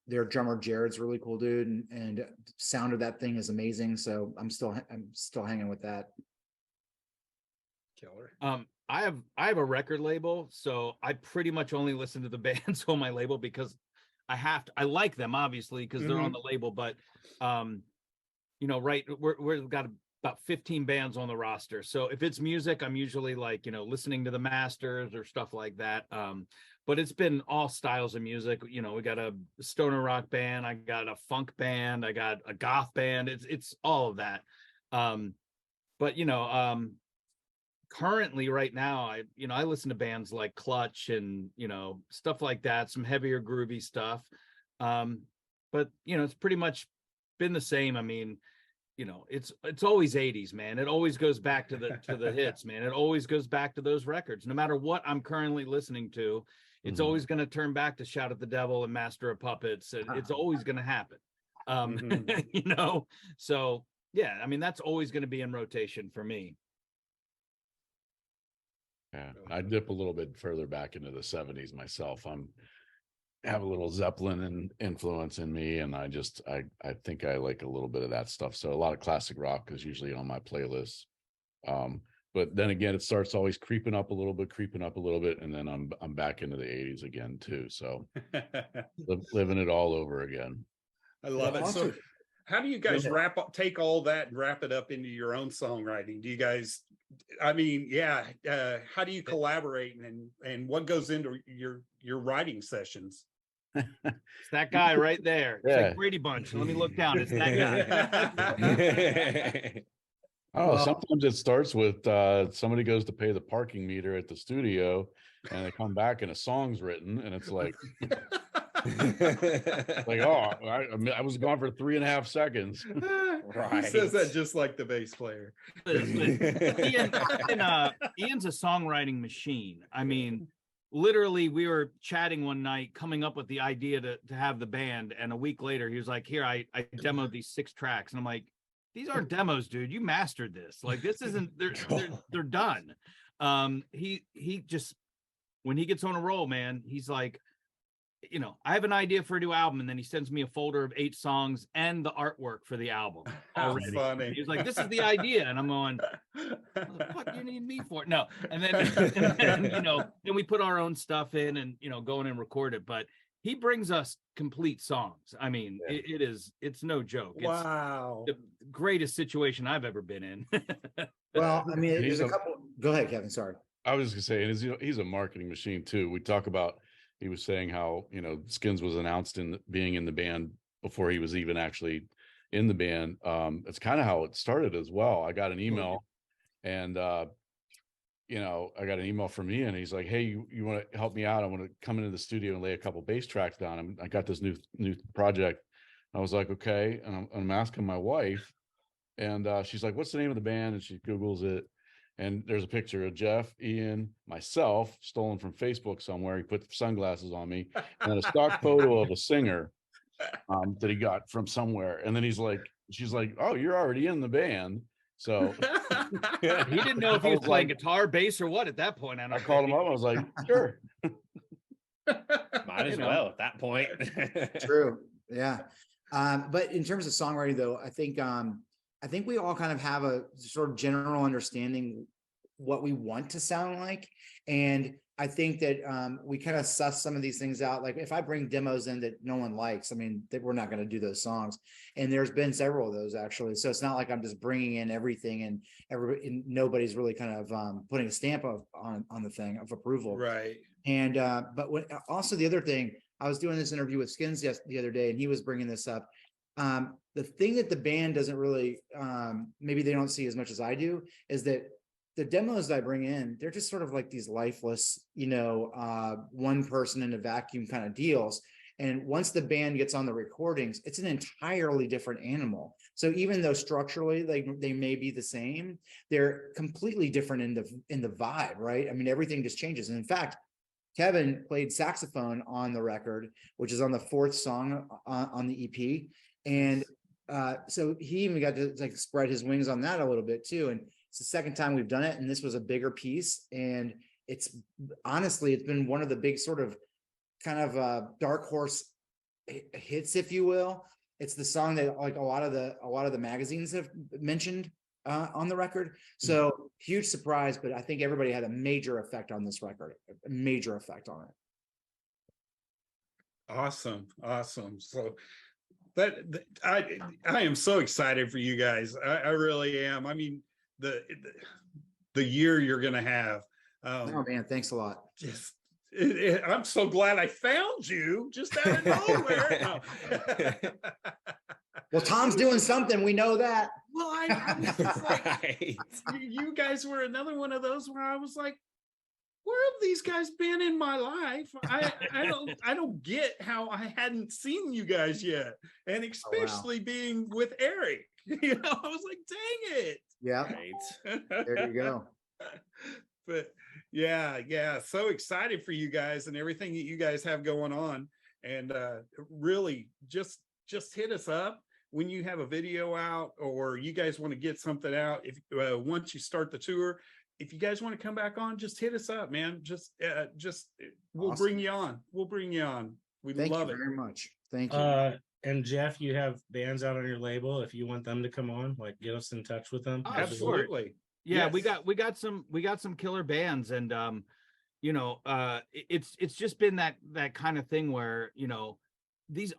Their drummer Jared's a really cool dude, and sound of that thing is amazing. So I'm still hanging with that. Killer. I have a record label, so I pretty much only listen to the bands on my label because I have to. I like them obviously because they're on the label, but right, we've got about 15 bands on the roster. So if it's music, I'm usually like, listening to the masters or stuff like that. But it's been all styles of music. We got a stoner rock band, I got a funk band, I got a goth band. It's all of that. But currently right now, I listen to bands like Clutch and, stuff like that, some heavier groovy stuff. But it's pretty much been the same. I mean, it's always 80s, man. It always goes back to the hits, man. It always goes back to those records. No matter what I'm currently listening to, it's always going to turn back to Shout at the Devil and Master of Puppets. And it's always going to happen. So yeah, I mean, that's always going to be in rotation for me. Yeah, I dip a little bit further back into the 70s myself. Have a little Zeppelin influence in me, and I think I like a little bit of that stuff. So a lot of classic rock is usually on my playlist. But then again, it starts always creeping up a little bit, and then I'm back into the 80s again too. So living it all over again. I love it. So how do you guys take all that and wrap it up into your own songwriting? Do you guys, how do you collaborate and what goes into your writing sessions? It's that guy right there. It's like Brady Bunch. Let me look down. It's that guy. Sometimes it starts with somebody goes to pay the parking meter at the studio, and they come back and a song's written, and it's like, I was gone for 3.5 seconds. Right. He says that just like the bass player. Ian's a songwriting machine. I mean, literally, we were chatting one night, coming up with the idea to have the band, and a week later, he was like, "Here, I demoed these 6 tracks," and I'm like, "These aren't demos, dude. You mastered this. Like, this isn't. They're done." He just, when he gets on a roll, man, he's like, I have an idea for a new album, and then he sends me a folder of 8 songs and the artartwork for the album already. Funny. He was like, "This is the idea," and I'm going, "What do you need me for?" No, and then then we put our own stuff in and go in and record it. But he brings us complete songs. I mean, it's no joke. Wow, it's the greatest situation I've ever been in. Well, I mean, there's a couple. Go ahead, Kevin. Sorry. I was just gonna say, he's a marketing machine too. We talk about. He was saying how, Skins was announced being in the band before he was even actually in the band. It's kind of how it started as well. I got an email and, I got an email from Ian. He's like, "Hey, you want to help me out? I want to come into the studio and lay a couple bass tracks down. I got this new project." I was like, "Okay." And I'm asking my wife, and she's like, "What's the name of the band?" And she Googles it. And there's a picture of Jeff, Ian, myself, stolen from Facebook somewhere. He put sunglasses on me, and then a stock photo of a singer that he got from somewhere. And then she's like, "Oh, you're already in the band." So He didn't know if he was playing guitar, bass, or what at that point. I called him up. I was like, "Sure." Might as well at that point. True. Yeah. But in terms of songwriting, though, I think we all kind of have a sort of general understanding what we want to sound like. And I think that we kind of suss some of these things out. Like if I bring demos in that no one likes, I mean, we're not going to do those songs. And there's been several of those actually. So it's not like I'm just bringing in everything and nobody's really kind of putting a stamp on the thing of approval. Right. And but also the other thing, I was doing this interview with Skins the other day, and he was bringing this up. The thing that the band doesn't really, maybe they don't see as much as I do, is that the demos that I bring in, they're just sort of like these lifeless, one person in a vacuum kind of deals. And once the band gets on the recordings, it's an entirely different animal. So even though structurally they may be the same, they're completely different in the vibe, right? I mean, everything just changes. And in fact, Kevin played saxophone on the record, which is on the 4th song on the EP. And so he even got to like spread his wings on that a little bit too. And it's the second time we've done it. And this was a bigger piece. And it's been one of the big sort of kind of dark horse hits, if you will. It's the song that like a lot of the magazines have mentioned on the record. So huge surprise, but I think everybody had a major effect on this record, a major effect on it. Awesome. So I am so excited for you guys. I really am. I mean, the year you're going to have. Oh man, thanks a lot. Just I'm so glad I found you just out of nowhere. Well, Tom's doing something. We know that. Well, I was just like, you guys were another one of those where I was like, where have these guys been in my life? I don't get how I hadn't seen you guys yet. And especially being with Eric. I was like, dang it. Yeah. Right. There you go. But yeah. So excited for you guys and everything that you guys have going on. And really just hit us up when you have a video out or you guys want to get something out. If once you start the tour, if you guys want to come back on, just hit us up, man. Just we'll Awesome. bring you on. We'll bring you on. We Thank love you it. very much. Thank you. And Jeff, you have bands out on your label. If you want them to come on, like get us in touch with them. Oh, Absolutely. Yeah, Yes. we got some killer bands, and it's just been that kind of thing where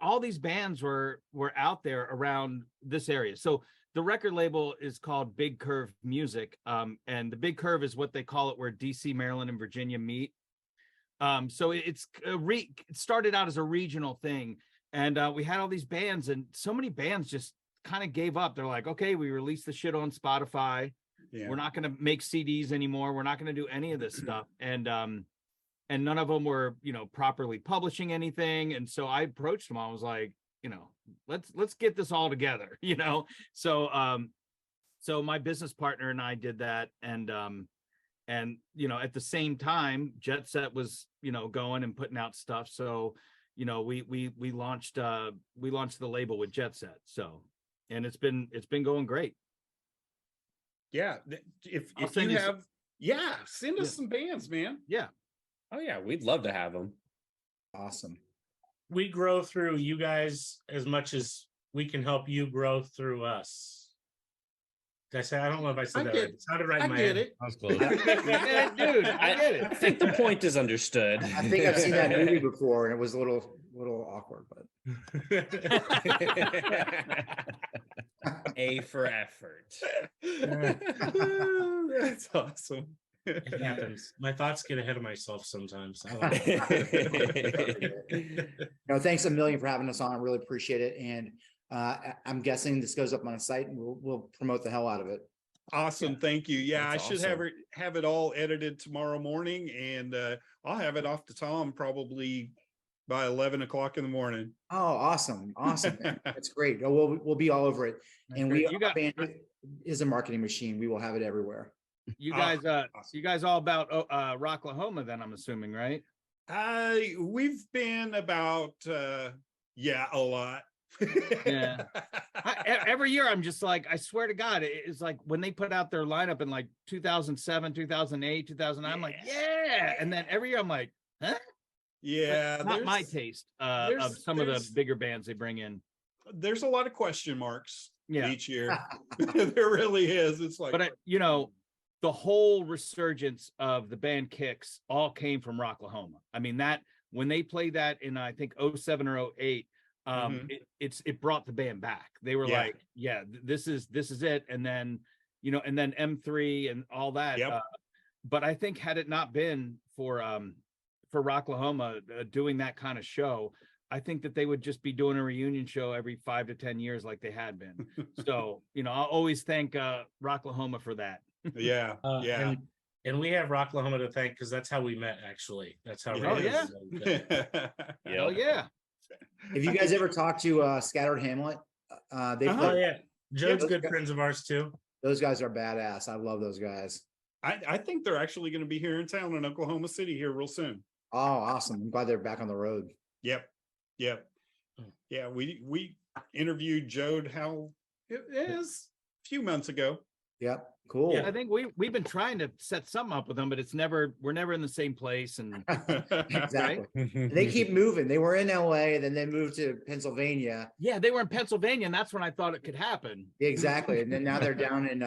all these bands were out there around this area. So the record label is called Big Curve Music, and the Big Curve is what they call it, where DC, Maryland, and Virginia meet. So it started out as a regional thing, and we had all these bands, and so many bands just kind of gave up. They're like, okay, we released the shit on Spotify. Yeah. We're not going to make CDs anymore. We're not going to do any of this stuff. And none of them were, properly publishing anything. And so I approached them. I was like, let's get this all together, So my business partner and I did that. And at the same time, Jetset was, going and putting out stuff. So, we launched the label with Jetset. So, and it's been going great. Yeah. If send you you have, send us some bands, man. Yeah. Oh yeah, we'd love to have them. Awesome. We grow through you guys as much as we can help you grow through us. Did I say? I don't know if I said that right. It sounded right in my head. It. That was close. Yeah, dude, I get it. I think the point is understood. I think I've seen that movie before, and it was a little awkward, but A for effort. That's awesome. It happens. My thoughts get ahead of myself sometimes. No, thanks a million for having us on. I really appreciate it. And I'm guessing this goes up on a site, and we'll promote the hell out of it. Awesome. Thank you. Yeah, That's I should have it all edited tomorrow morning, and I'll have it off to Tom probably by 11 o'clock in the morning. Oh, awesome. Man. That's great. Oh, we'll be all over it. And our band is a marketing machine. We will have it everywhere. You Oh, guys, awesome. you guys all about Rocklahoma then, I'm assuming, right? We've been about yeah, a lot. Yeah. Every year I'm just like, I swear to God, it's like when they put out their lineup in like 2007, 2008, 2009, I'm like, yeah. And then every year I'm like, huh? Yeah, Not my there's taste of some of the bigger bands they bring in. there's a lot of question marks Yeah. each year. There really is. It's like, But you know, the whole resurgence of the band Kicks all came from Rocklahoma. I mean, that when they played that in I think 07 or 08, Mhm. it brought the band back. They were Yeah. like, yeah, this is it. And then, you know, and then M3 and all that. Yep. But I think had it not been for Rocklahoma doing that kind of show, I think that they would just be doing a reunion show every 5 to 10 years like they had been. So, you know, I'll always thank Rocklahoma for that. yeah, yeah. And we have Rocklahoma to thank because that's how we met. Actually, that's how. It Oh, Randy yeah? and I met. Hell yeah. Have you guys ever talked to Scattered Hamlet? They Uh-huh. Oh play, yeah, Joe's those good guys- friends of ours too. those guys are badass. I love those guys. I think they're actually going to be here in town in Oklahoma City here real soon. Oh, awesome. I'm glad they're back on the road. Yep. Yep. Yeah, we interviewed Jode how it is a few months ago. Yep. Cool. I think we've been trying to set something up with them, but we're never in the same place. And Exactly. And they keep moving. They were in LA, then they moved to Pennsylvania. yeah, they were in Pennsylvania, and that's when I thought it could happen. Exactly. And then now they're down in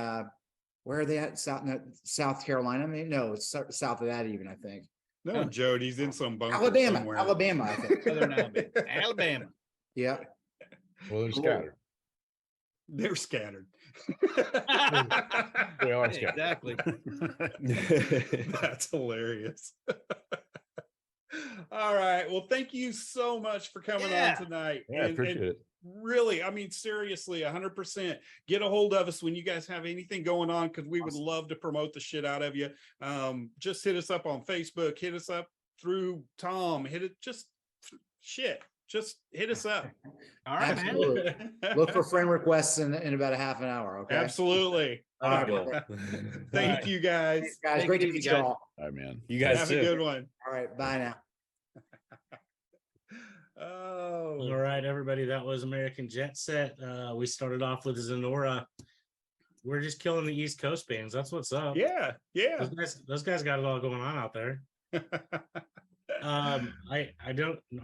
where are they at? South Carolina? I mean, no, it's south of that even, I think. No, Jode, he's in some bunker Alabama. somewhere. Alabama, I think. Southern Alabama. Alabama. Yeah. Well, they're Cool. scattered. They're scattered. They are scattered. Exactly. That's hilarious. All right. Well, thank you so much for coming Yeah. on tonight. Yeah, I appreciate it. Really, I mean, seriously, 100%. Get a hold of us when you guys have anything going on because we would love to promote the shit out of you. Just hit us up on Facebook, hit us up through Tom, just hit us up. All right, man. Absolutely. Look for friend requests in about a half an hour. Okay. Absolutely. All right. Cool. Thank you guys. Thanks, guys. Take Great it to easy, meet you guys. all. All right, man. You guys Have too. a good one. All right. Bye now. Oh, All right, everybody. That was American Jet Set. We started off with Zenora. We're just killing the East Coast bands. That's what's up. yeah, yeah. Those guys got it all going on out there. I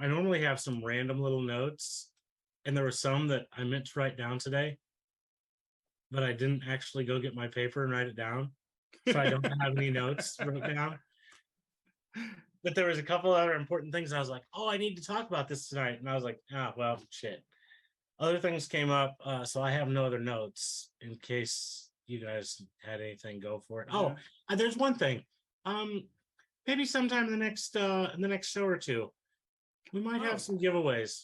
normally have some random little notes, and there were some that I meant to write down today, but I didn't actually go get my paper and write it down, so I don't have any notes wrote down. But there was a couple other important things. I was like, oh, I need to talk about this tonight, and I was like, well, shit. Other things came up, so I have no other notes in case you guys had anything. Go for it. Oh, there's one thing. Maybe sometime in the next show or two, we might have some giveaways.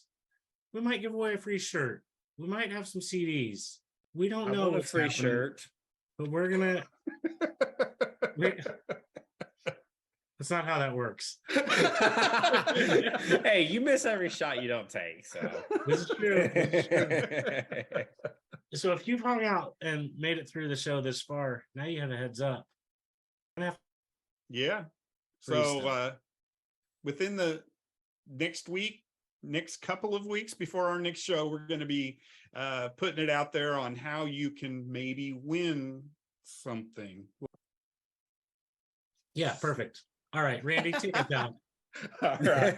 We might give away a free shirt. We might have some CDs. We don't know a what's free happening, shirt. but we're gonna. That's not how that works. Hey, you miss every shot you don't take. So This is true. This is true. So if you've hung out and made it through the show this far, now you have a heads up. Yeah. Free So stuff. within the next couple of weeks before our next show, we're going to be putting it out there on how you can maybe win something. Yeah, perfect. All right, Randy, take it down. All right.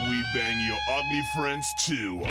We bang your ugly friends too.